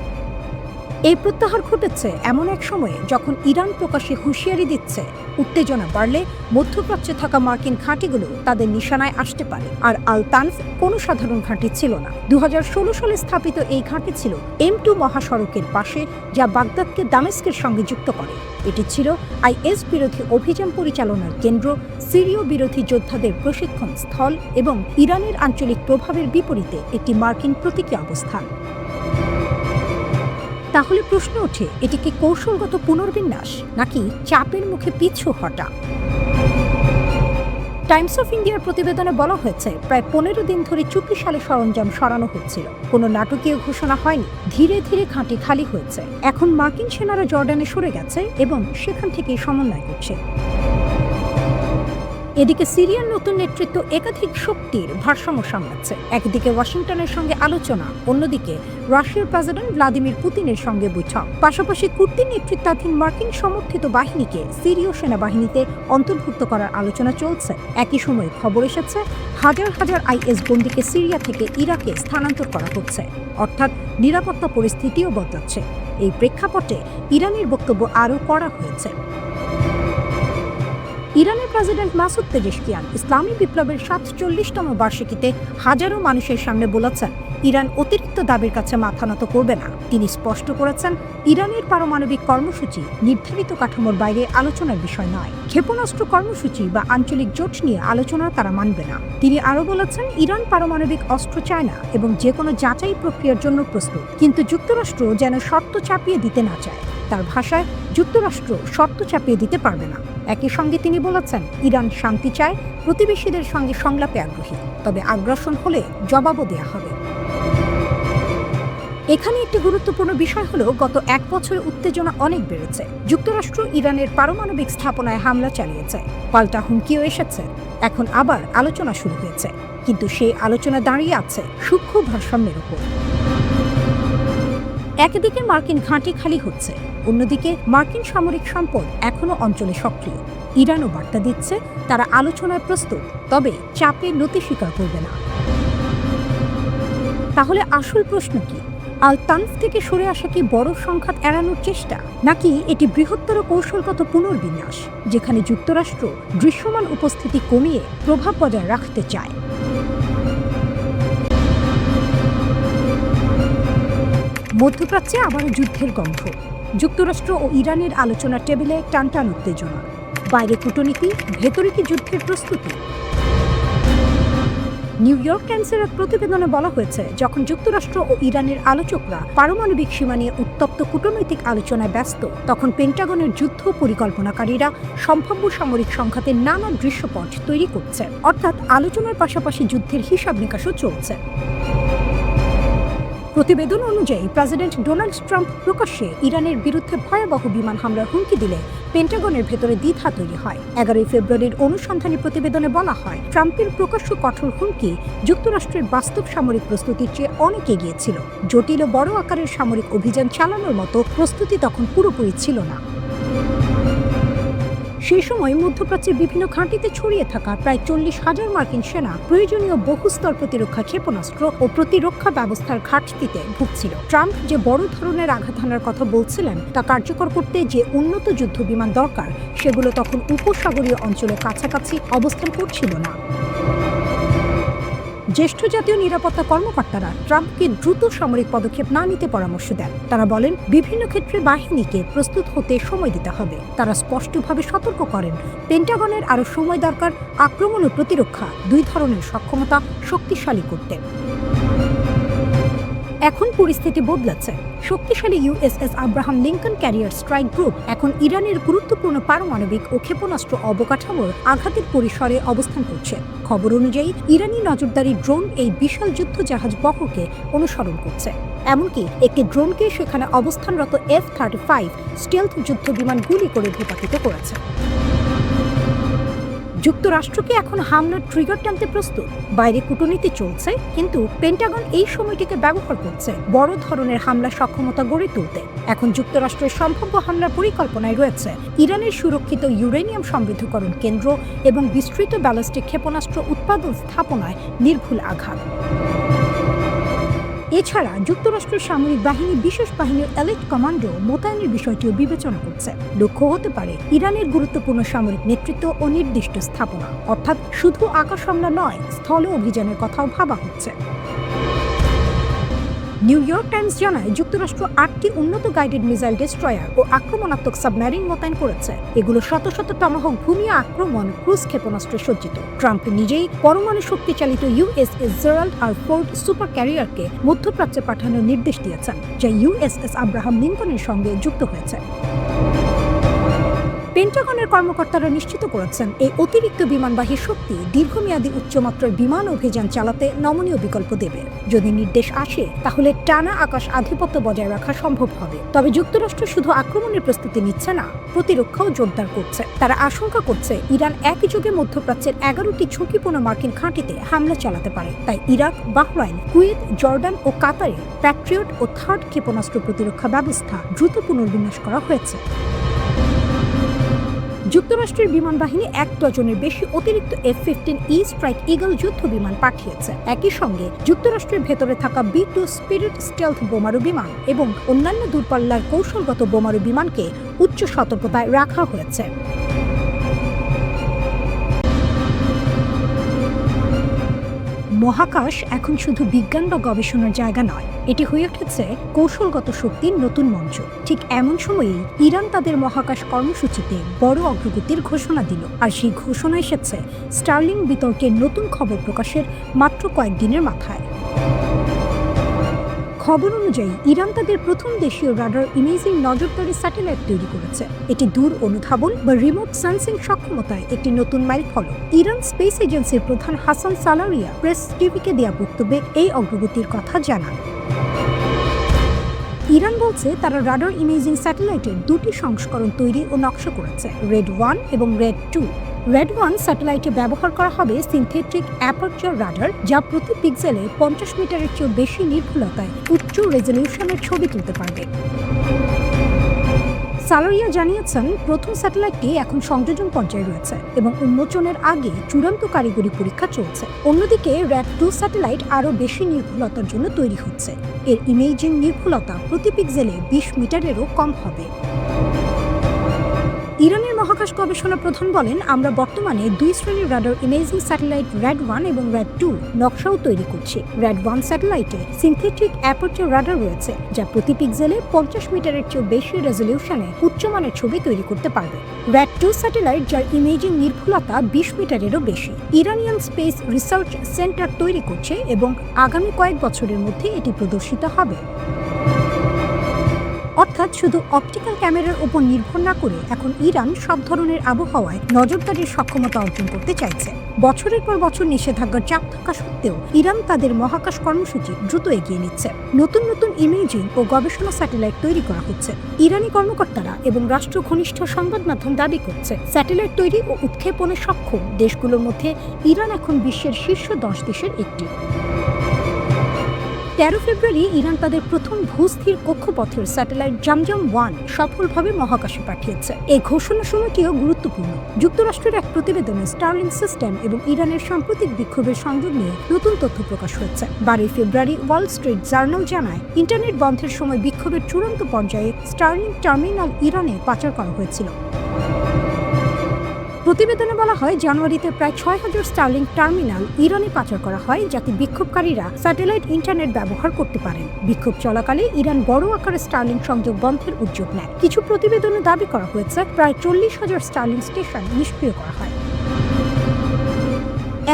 এই প্রত্যাহার ঘটেছে এমন এক সময়ে যখন ইরান প্রকাশ্যে হুঁশিয়ারি দিচ্ছে উত্তেজনা বাড়লে মধ্যপ্রাচ্যে থাকা মার্কিন ঘাঁটিগুলো তাদের নিশানায় আসতে পারে। আর আল তানফ কোনো সাধারণ ঘাঁটি ছিল না। 2016 সালে স্থাপিত এই ঘাঁটি ছিল M2 মহাসড়কের পাশে, যা বাগদাদকে দামেস্কের সঙ্গে যুক্ত করে। এটি ছিল আইএস বিরোধী অভিযান পরিচালনার কেন্দ্র, সিরীয় বিরোধী যোদ্ধাদের প্রশিক্ষণ স্থল এবং ইরানের আঞ্চলিক প্রভাবের বিপরীতে একটি মার্কিন প্রতীকী অবস্থান। তাহলে প্রশ্ন ওঠে, এটি কি কৌশলগত পুনর্বিন্যাস নাকি চাপের মুখে পিছু হটা? টাইমস অফ ইন্ডিয়ার প্রতিবেদনে বলা হয়েছে, প্রায় 15 দিন ধরে চুপিসালে সরঞ্জাম সরানো হচ্ছিল। কোনো নাটকীয় ঘোষণা হয়নি। ধীরে ধীরে ঘাঁটি খালি হয়েছে। এখন মার্কিন সেনারা জর্ডানে সরে গেছে এবং সেখান থেকেই সমন্বয় করছে। এদিকে সিরিয়ার নতুন নেতৃত্ব একাধিক শক্তির ভারসাম্য সামলাচ্ছে। একদিকে ওয়াশিংটনের সঙ্গে আলোচনা, অন্যদিকে রাশিয়ার প্রেসিডেন্ট ভ্লাদিমির পুতিনের সঙ্গে বৈঠক। পাশাপাশি কুর্দি নেতৃত্বাধীন মার্কিন সমর্থিত বাহিনীকে সিরীয় সেনাবাহিনীতে অন্তর্ভুক্ত করার আলোচনা চলছে। একই সময়ে খবর এসেছে, হাজার হাজার আইএস বন্দীকে সিরিয়া থেকে ইরাকে স্থানান্তর করা হচ্ছে, অর্থাৎ নিরাপত্তা পরিস্থিতিও বদলাচ্ছে। এই প্রেক্ষাপটে ইরানের বক্তব্য আরও কড়া হয়েছে। ইরানের প্রেসিডেন্ট মাসুদ পেজেশকিয়ান ইসলামী বিপ্লবের 47তম বার্ষিকীতে হাজারো মানুষের সামনে বলেছেন, ইরান অতিরিক্ত দাবির কাছে মাথা নত করবে না। তিনি স্পষ্ট করেছেন, ইরানের পারমাণবিক কর্মসূচি নির্ধারিত কাঠামোর বাইরে আলোচনার বিষয় নয়। ক্ষেপণাস্ত্র কর্মসূচি বা আঞ্চলিক জোট নিয়ে আলোচনা তারা মানবে না। তিনি আরও বলেছেন, ইরান পারমাণবিক অস্ত্র চায় না এবং যে কোনো যাচাই প্রক্রিয়ার জন্য প্রস্তুত, কিন্তু যুক্তরাষ্ট্র যেন শর্ত চাপিয়ে দিতে না চায়। তার ভাষায়, যুক্তরাষ্ট্র শর্ত চাপিয়ে দিতে পারবে না। একই সঙ্গে তিনি বলেছেন, ইরান শান্তি চায়, প্রতিবেশীদের সঙ্গে সংলাপে আগ্রহী, তবে আগ্রাসন হলে জবাবও দেয়া হবে। এখানে একটি গুরুত্বপূর্ণ বিষয় হলো, গত 1 বছরে উত্তেজনা অনেক বেড়েছে। যুক্তরাষ্ট্র ইরানের পারমাণবিক স্থাপনায় হামলা চালিয়েছে, পাল্টা হুমকিও এসেছে। এখন আবার আলোচনা শুরু হয়েছে, কিন্তু সেই আলোচনা দাঁড়িয়ে আছে সূক্ষ্ম ভারসাম্যের উপর। একদিকে মার্কিন ঘাঁটি খালি হচ্ছে, অন্যদিকে মার্কিন সামরিক সম্পদ এখনো অঞ্চলে সক্রিয়। ইরানও বার্তা দিচ্ছে তারা আলোচনায় প্রস্তুত, তবে চাপে নতি স্বীকার করবে না। তাহলে আসল প্রশ্ন কি? আল তানফ থেকে সরে আসা কি বড় সংঘাত এড়ানোর চেষ্টা, নাকি এটি বৃহত্তর কৌশলগত পুনর্বিন্যাস, যেখানে যুক্তরাষ্ট্র দৃশ্যমান উপস্থিতি কমিয়ে প্রভাব বজায় রাখতে চায়? মধ্যপ্রাচ্যে আবারও যুদ্ধের গন্ধ। যুক্তরাষ্ট্র ও ইরানের আলোচনার টেবিলে টানটান উত্তেজনা। বাইরে কূটনীতি, ভেতরে কি যুদ্ধের প্রস্তুতি? নিউ ইয়র্ক টাইমসের এক প্রতিবেদনে বলা হয়েছে, যখন যুক্তরাষ্ট্র ও ইরানের আলোচকরা পারমাণবিক সীমা নিয়ে উত্তপ্ত কূটনৈতিক আলোচনায় ব্যস্ত, তখন পেন্টাগনের যুদ্ধ পরিকল্পনাকারীরা সম্ভাব্য সামরিক সংঘাতের নানা দৃশ্যপট তৈরি করছে। অর্থাৎ আলোচনার পাশাপাশি যুদ্ধের হিসাব নিকাশও চলছে। প্রতিবেদন অনুযায়ী, প্রেসিডেন্ট ডোনাল্ড ট্রাম্প প্রকাশ্যে ইরানের বিরুদ্ধে ভয়াবহ বিমান হামলার হুমকি দিলে পেন্টাগনের ভেতরে দ্বিধা তৈরি হয়। 11 ফেব্রুয়ারির অনুসন্ধানী প্রতিবেদনে বলা হয়, ট্রাম্পের প্রকাশ্য কঠোর হুমকি যুক্তরাষ্ট্রের বাস্তব সামরিক প্রস্তুতির চেয়ে অনেক এগিয়ে ছিল। জটিল ও বড় আকারের সামরিক অভিযান চালানোর মতো প্রস্তুতি তখন পুরোপুরি ছিল না। সেই সময় মধ্যপ্রাচ্যের বিভিন্ন ঘাঁটিতে ছড়িয়ে থাকা প্রায় 40,000 মার্কিন সেনা প্রয়োজনীয় বহুস্তর প্রতিরক্ষা ক্ষেপণাস্ত্র ও প্রতিরক্ষা ব্যবস্থার ঘাটতিতে ভুগছিল। ট্রাম্প যে বড় ধরনের আঘাত হানার কথা বলছিলেন, তা কার্যকর করতে যে উন্নত যুদ্ধ বিমান দরকার, সেগুলো তখন উপসাগরীয় অঞ্চলের কাছাকাছি অবস্থান করছিল না। জ্যেষ্ঠ জাতীয় নিরাপত্তা কর্মকর্তারা ট্রাম্পকে দ্রুত সামরিক পদক্ষেপ না নিতে পরামর্শ দেন। তারা বলেন, বিভিন্ন ক্ষেত্রে বাহিনীকে প্রস্তুত হতে সময় দিতে হবে। তারা স্পষ্টভাবে সতর্ক করেন, পেন্টাগনের আরও সময় দরকার আক্রমণ ও প্রতিরক্ষা দুই ধরনের সক্ষমতা শক্তিশালী করতে। এখন পরিস্থিতি বদলাচ্ছে। শক্তিশালী USS Abraham Lincoln career strike group এখন ইরানের গুরুত্বপূর্ণ পারমাণবিক ও ক্ষেপণাস্ত্র অবকাঠামোর আঘাতের পরিসরে অবস্থান করছে। খবর অনুযায়ী, ইরানি নজরদারি ড্রোন এই বিশাল যুদ্ধ জাহাজ বহরকে অনুসরণ করছে। এমনকি একটি ড্রোনকে সেখানে অবস্থানরত F-35 স্টেলথ যুদ্ধ বিমান গুলি করে ভূপাতিত করেছে। যুক্তরাষ্ট্রকে এখন হামলার ট্রিগার টানতে প্রস্তুত। বাইরে কূটনীতি চলছে, কিন্তু পেন্টাগন এই সময়টিকে ব্যবহার করছে বড় ধরনের হামলা সক্ষমতা গড়ে তুলতে। এখন যুক্তরাষ্ট্রের সম্ভাব্য হামলার পরিকল্পনায় রয়েছে ইরানের সুরক্ষিত ইউরেনিয়াম সমৃদ্ধকরণ কেন্দ্র এবং বিস্তৃত ব্যালিস্টিক ক্ষেপণাস্ত্র উৎপাদন স্থাপনায় নির্ভুল আঘাত। এছাড়া যুক্তরাষ্ট্রের সামরিক বাহিনী বিশেষ বাহিনীর এলিট কমান্ডো মোতায়েনের বিষয়টিও বিবেচনা করছে। লক্ষ্য হতে পারে ইরানের গুরুত্বপূর্ণ সামরিক নেতৃত্ব ও নির্দিষ্ট স্থাপনা, অর্থাৎ শুধু আকাশ হামলা নয়, স্থল অভিযানের কথাও ভাবা হচ্ছে। নিউ ইয়র্ক টাইমস জানায়, যুক্তরাষ্ট্র 8টি উন্নত গাইডেড মিসাইল ডেস্ট্রয়ার ও আক্রমণাত্মক সাবমেরিন মোতায়েন করেছে। এগুলো শত শত টমাহক ভূমি আক্রমণ ক্রুজ ক্ষেপণাস্ত্রে সজ্জিত। ট্রাম্প নিজেই পরমাণু শক্তিচালিত USS Gerald R Ford super ক্যারিয়ারকে মধ্যপ্রাচ্যে পাঠানোর নির্দেশ দিয়েছেন, যা ইউএসএস আব্রাহাম লিঙ্কনের সঙ্গে যুক্ত হয়েছে। পেন্টাগনের কর্মকর্তারা নিশ্চিত করেছেন, এই অতিরিক্ত বিমানবাহী শক্তি দীর্ঘমেয়াদী উচ্চমাত্রার বিমান অভিযান চালাতে নমনীয় বিকল্প দেবে। যদি নির্দেশ আসে, তাহলে টানা আকাশ আধিপত্য বজায় রাখা সম্ভব হবে। তবে যুক্তরাষ্ট্র শুধু আক্রমণের প্রস্তুতি নিচ্ছে না, প্রতিরক্ষাও জোরদার করছে। তারা আশঙ্কা করছে, ইরান একই যুগে মধ্যপ্রাচ্যের 11টি ঝুঁকিপূর্ণ মার্কিন ঘাঁটিতে হামলা চালাতে পারে। তাই ইরাক, বাহরাইন, কুয়েত, জর্ডান ও কাতারে প্যাট্রিয়ট ও থার্ড ক্ষেপণাস্ত্র প্রতিরক্ষা ব্যবস্থা দ্রুত পুনর্বিন্যাস করা হয়েছে। যুক্তরাষ্ট্রের বিমান বাহিনী 1 ডজনের বেশি অতিরিক্ত F-15E স্ট্রাইক ঈগল যুদ্ধ বিমান পাঠিয়েছে। একই সঙ্গে যুক্তরাষ্ট্রের ভেতরে থাকা B-2 স্পিরিট স্টেলথ বোমারু বিমান এবং অন্যান্য দূরপাল্লার কৌশলগত বোমারু বিমানকে উচ্চ সতর্কতায় রাখা হয়েছে। মহাকাশ এখন শুধু বিজ্ঞান বা গবেষণার জায়গা নয়, এটি হয়ে উঠেছে কৌশলগত শক্তির নতুন মঞ্চ। ঠিক এমন সময়েই ইরান তাদের মহাকাশ কর্মসূচিতে বড় অগ্রগতির ঘোষণা দিল। আর সেই ঘোষণা এসেছে স্টার্লিং বিতর্কের নতুন খবর প্রকাশের মাত্র কয়েকদিনের মাথায়। খবর অনুযায়ী ইরান তাদের প্রথম দেশীয় রাডার ইমেজিং নজরদারি স্যাটেলাইট তৈরি করেছে। এটি দূর অনুধাবন বা রিমোট সেন্সিং সক্ষমতায় একটি নতুন মাইলফলক। ইরান স্পেস এজেন্সির প্রধান হাসান সালারিয়া প্রেস টিভিকে দেয়া বক্তব্যে এই অগ্রগতির কথা জানান। ইরান বলছে, তারা রাডার ইমেজিং স্যাটেলাইটের 2টি সংস্করণ তৈরি ও নকশা করেছে, রেড 1 এবং রেড 2। রেড 1 স্যাটেলাইটে ব্যবহার করা হবে সিনথেটিক অ্যাপারচার রাডার, যা প্রতি পিক্সেলে 50 মিটারের চেয়েও বেশি নির্ভুলতায় উচ্চ রেজলিউশনের ছবি তুলতে পারবে। সালারিয়া জানিয়েছেন, প্রথম স্যাটেলাইটটি এখন সংযোজন পর্যায়ে রয়েছে এবং উন্মোচনের আগে চূড়ান্ত কারিগরি পরীক্ষা চলছে। অন্যদিকে রেড 2 স্যাটেলাইট আরও বেশি নির্ভুলতার জন্য তৈরি হচ্ছে। এর ইমেজিং নির্ভুলতা প্রতি পিক্সেলে 20 মিটারেরও কম হবে। ইরানের মহাকাশ গবেষণা প্রধান বলেন, আমরা বর্তমানে 2 শ্রেণীর রাডার ইমেজিং স্যাটেলাইট রেড 1 এবং রেড 2 নকশাও তৈরি করছি। রেড 1 স্যাটেলাইটে সিনথেটিক অ্যাপারচার রাডার রয়েছে, যা প্রতি পিক্সেলে 50 মিটারের চেয়েও বেশি রেজলিউশনে উচ্চমানের ছবি তৈরি করতে পারবে। রেড 2 স্যাটেলাইট, যার ইমেজিং নির্ভুলতা 20 মিটারেরও বেশি, ইরানিয়ান স্পেস রিসার্চ সেন্টার তৈরি করছে এবং আগামী কয়েক বছরের মধ্যে এটি প্রদর্শিত হবে। অর্থাৎ শুধু অপটিক্যাল ক্যামেরার উপর নির্ভর না করে এখন ইরান সব ধরনের আবহাওয়ায় নজরদারির সক্ষমতা অর্জন করতে চাইছে। বছরের পর বছর নিষেধাজ্ঞার চাপ থাকা সত্ত্বেও ইরান তাদের মহাকাশ কর্মসূচি দ্রুত এগিয়ে নিচ্ছে। নতুন নতুন ইমেজিং ও গবেষণা স্যাটেলাইট তৈরি করা হচ্ছে। ইরানি কর্মকর্তারা এবং রাষ্ট্র ঘনিষ্ঠ সংবাদ মাধ্যম দাবি করছে, স্যাটেলাইট তৈরি ও উৎক্ষেপণে সক্ষম দেশগুলোর মধ্যে ইরান এখন বিশ্বের শীর্ষ 10 দেশের একটি। 13 ফেব্রুয়ারি ইরান তাদের প্রথম ভূস্থির কক্ষপথের স্যাটেলাইট জামজাম 1 সফলভাবে মহাকাশে পাঠিয়েছে। এই ঘোষণার সময়টিও গুরুত্বপূর্ণ। যুক্তরাষ্ট্রের এক প্রতিবেদনে স্টার্লিং সিস্টেম এবং ইরানের সাম্প্রতিক বিক্ষোভের সংযোগ নিয়ে নতুন তথ্য প্রকাশ হয়েছে। 12 ফেব্রুয়ারি ওয়াল স্ট্রিট জার্নাল জানায়, ইন্টারনেট বন্ধের সময় বিক্ষোভের চূড়ান্ত পর্যায়ে স্টার্লিং টার্মিনাল ইরানে পাচার করা হয়েছিল। প্রতিবেদনে বলা হয়, জানুয়ারিতে প্রায় 6000 স্টার্লিং টার্মিনাল ইরানে পাচার করা হয়, যাতে বিক্ষোভকারীরা স্যাটেলাইট ইন্টারনেট ব্যবহার করতে পারেন। বিক্ষোভ চলাকালে ইরান বড় আকারে স্টার্লিং সংযোগ বন্ধের উদ্যোগ নেয়। কিছু প্রতিবেদনে দাবি করা হয়েছে, প্রায় 40,000 স্টার্লিং স্টেশন নিষ্ক্রিয় করা হয়।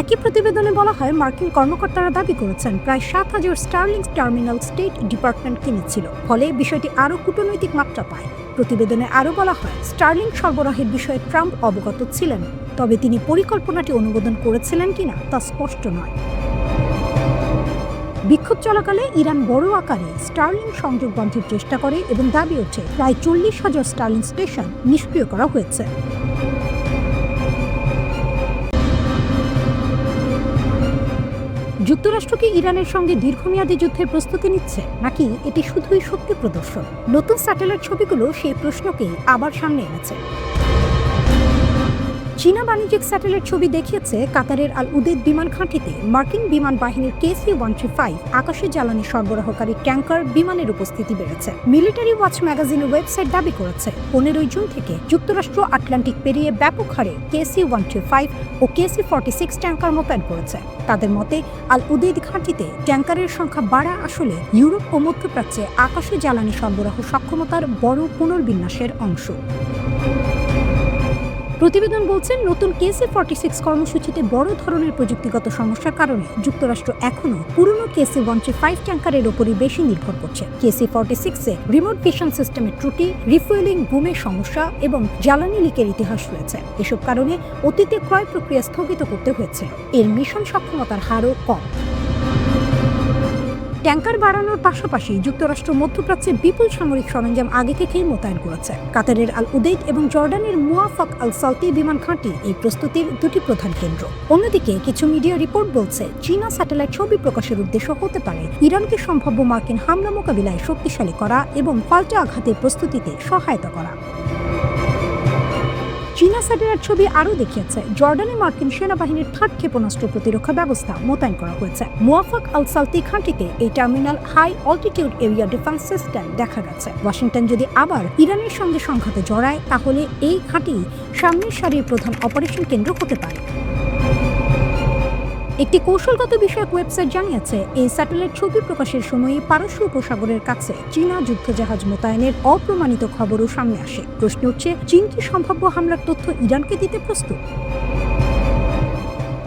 একই প্রতিবেদনে বলা হয়, মার্কিন কর্মকর্তারা দাবি করেছেন, প্রায় 7000 স্টার্লিং টার্মিনাল স্টেট ডিপার্টমেন্ট কিনেছিল। ফলে বিষয়টি আরও কূটনৈতিক মাত্রা পায়। প্রতিবেদনে আরও বলা হয়, স্টার্লিং সরবরাহের বিষয়ে ট্রাম্প অবগত ছিলেন, তবে তিনি পরিকল্পনাটি অনুমোদন করেছিলেন কিনা তা স্পষ্ট নয়। বিক্ষোভ চলাকালে ইরান বড় আকারে স্টার্লিং সংযোগ বন্ধের চেষ্টা করে এবং দাবি ওঠে, প্রায় 40,000 স্টার্লিং স্টেশন নিষ্ক্রিয় করা হয়েছে। যুক্তরাষ্ট্র কি ইরানের সঙ্গে দীর্ঘমেয়াদী যুদ্ধের প্রস্তুতি নিচ্ছে, নাকি এটি শুধুই শক্তি প্রদর্শন? নতুন স্যাটেলাইট ছবিগুলো সেই প্রশ্নকেই আবার সামনে এনেছে। চীনা বাণিজ্যিক স্যাটেলাইট ছবি দেখিয়েছে কাতারের আল উদেদ বিমান ঘাঁটিতে মার্কিন বিমান বাহিনীর KC-135 আকাশে জ্বালানি সরবরাহকারী ট্যাঙ্কার বিমানের উপস্থিতি বেড়েছে। মিলিটারি ওয়াচ ম্যাগাজিনের ওয়েবসাইট দাবি করেছে 15 জুন থেকে যুক্তরাষ্ট্র আটলান্টিক পেরিয়ে ব্যাপক হারে KC-135 ও KC-46 ট্যাঙ্কার মোতায়েন করেছে। তাদের মতে আল উদেদ ঘাঁটিতে ট্যাঙ্কারের সংখ্যা বাড়া আসলে ইউরোপ ও মধ্যপ্রাচ্যে আকাশে জ্বালানি সরবরাহ সক্ষমতার বড় পুনর্বিন্যাসের অংশ। প্রতিবেদন বলছে নতুন KC-46 কর্মসূচিতে বড় ধরনের প্রযুক্তিগত সমস্যার কারণে যুক্তরাষ্ট্র এখনও পুরনো KC-135 ট্যাঙ্কারের ওপরই বেশি নির্ভর করছে। KC-46-এ রিমোট ভিশন সিস্টেমের ত্রুটি, রিফুয়েলিং বুমের সমস্যা এবং জ্বালানি লিকের ইতিহাস রয়েছে। এসব কারণে অতীতে ক্রয় প্রক্রিয়া স্থগিত করতে হয়েছে। এর মিশন সক্ষমতার হারও কম। ট্যাঙ্কার বাড়ানোর পাশাপাশি যুক্তরাষ্ট্র মধ্যপ্রাচ্যে বিপুল সামরিক সরঞ্জাম আগে থেকেই মোতায়েন করেছে। কাতারের আল উদেদ এবং জর্ডানের মুওয়াফাক আল সালতি বিমান ঘাঁটি এই প্রস্তুতির দুটি প্রধান কেন্দ্র। অন্যদিকে কিছু মিডিয়া রিপোর্ট বলছে চীনা স্যাটেলাইট ছবি প্রকাশের উদ্দেশ্য হতে পারে ইরানকে সম্ভাব্য মার্কিন হামলা মোকাবিলায় শক্তিশালী করা এবং পাল্টা আঘাতের প্রস্তুতিতে সহায়তা করা। চীনা স্যাটেলাইট ছবি আরও দেখিয়েছে জর্ডানে মার্কিন সেনাবাহিনীর 3rd ক্ষেপণাস্ত্র প্রতিরক্ষা ব্যবস্থা মোতায়েন করা হয়েছে। মুওয়াফাক আল সালতি ঘাঁটিতে এই terminal high altitude area defence system দেখা গেছে। ওয়াশিংটন যদি আবার ইরানের সঙ্গে সংঘাতে জড়ায় তাহলে এই ঘাঁটি সামনের সারির প্রধান অপারেশন কেন্দ্র হতে পারে। একটি কৌশলগত বিষয়ক ওয়েবসাইট জানিয়েছে এই স্যাটেলাইট ছবি প্রকাশের সময়ই পারস্য উপসাগরের কাছে চীনা যুদ্ধজাহাজ মোতায়েনের অপ্রমাণিত খবরও সামনে আসে। প্রশ্ন উঠছে, চীন কি সম্ভাব্য হামলার তথ্য ইরানকে দিতে প্রস্তুত?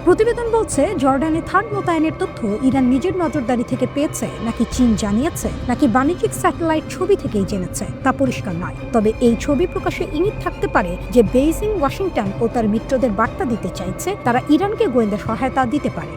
প্রতিবেদন বলছে জর্ডানে 3rd মোতায়েনের তথ্য ইরান নিজের নজরদারি থেকে পেয়েছে, নাকি চীন জানিয়েছে, নাকি বাণিজ্যিক স্যাটেলাইট ছবি থেকেই জেনেছে তা পরিষ্কার নয়। তবে এই ছবি প্রকাশে ইঙ্গিত থাকতে পারে যে বেইজিং ওয়াশিংটন ও তার মিত্রদের বার্তা দিতে চাইছে তারা ইরানকে গোয়েন্দা সহায়তা দিতে পারে।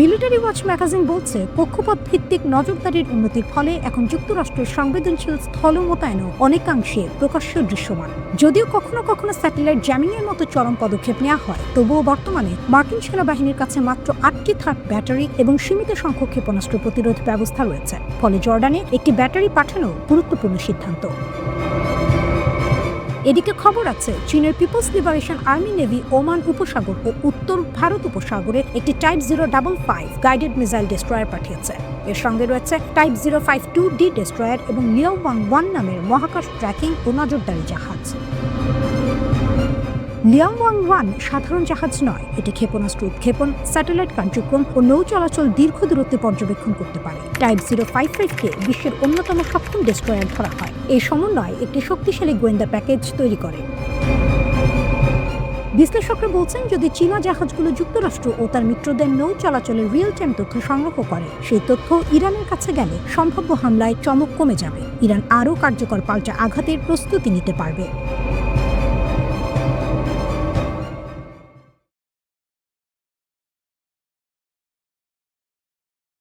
মিলিটারি ওয়াচ ম্যাগাজিন বলছে কক্ষপথ ভিত্তিক নজরদারির উন্নতির ফলে এখন যুক্তরাষ্ট্রের সংবেদনশীল স্থল মোতায়েনও অনেকাংশে প্রকাশ্য দৃশ্যমান। যদিও কখনো কখনো স্যাটেলাইট জ্যামিংয়ের মতো চরম পদক্ষেপ নেওয়া হয়, তবুও বর্তমানে মার্কিন সেনাবাহিনীর কাছে মাত্র 8টি থার্ড ব্যাটারি এবং সীমিত সংখ্যক ক্ষেপণাস্ত্র প্রতিরোধ ব্যবস্থা রয়েছে। ফলে জর্ডানে একটি ব্যাটারি পাঠানো গুরুত্বপূর্ণ সিদ্ধান্ত। এদিকে খবর আছে চীনের People's Liberation Army Navy Oman উপসাগর ও উত্তর ভারত উপসাগরে একটি টাইপ 055 গাইডেড মিসাইল ডেস্ট্রয়ার পাঠিয়েছে। এর সঙ্গে রয়েছে টাইপ 052D ডেস্ট্রয়ার এবং লিয়াওয়াং-1 নামের মহাকাশ ট্র্যাকিং ও নজরদারি জাহাজ। লিয়াওয়াং-1 সাধারণ জাহাজ নয়, এটি ক্ষেপণাস্ত্র উৎক্ষেপণ, স্যাটেলাইট কার্যক্রম ও নৌ চলাচল দীর্ঘ দূরত্বে পর্যবেক্ষণ করতে পারে। টাইপ 055-কে বিশ্বের অন্যতম সক্ষম ডেস্ট্রয়ার ধরা হয়। এই সমন্বয় একটি শক্তিশালী গোয়েন্দা প্যাকেজ তৈরি করে। বিশ্লেষকরা বলছেন যদি চীনা জাহাজগুলো যুক্তরাষ্ট্র ও তার মিত্রদের নৌ চলাচলের রিয়েল টাইম তথ্য সংগ্রহ করে, সেই তথ্য ইরানের কাছে গেলে সম্ভাব্য হামলায় চমক কমে যাবে। ইরান আরও কার্যকর পাল্টা আঘাতের প্রস্তুতি নিতে পারবে।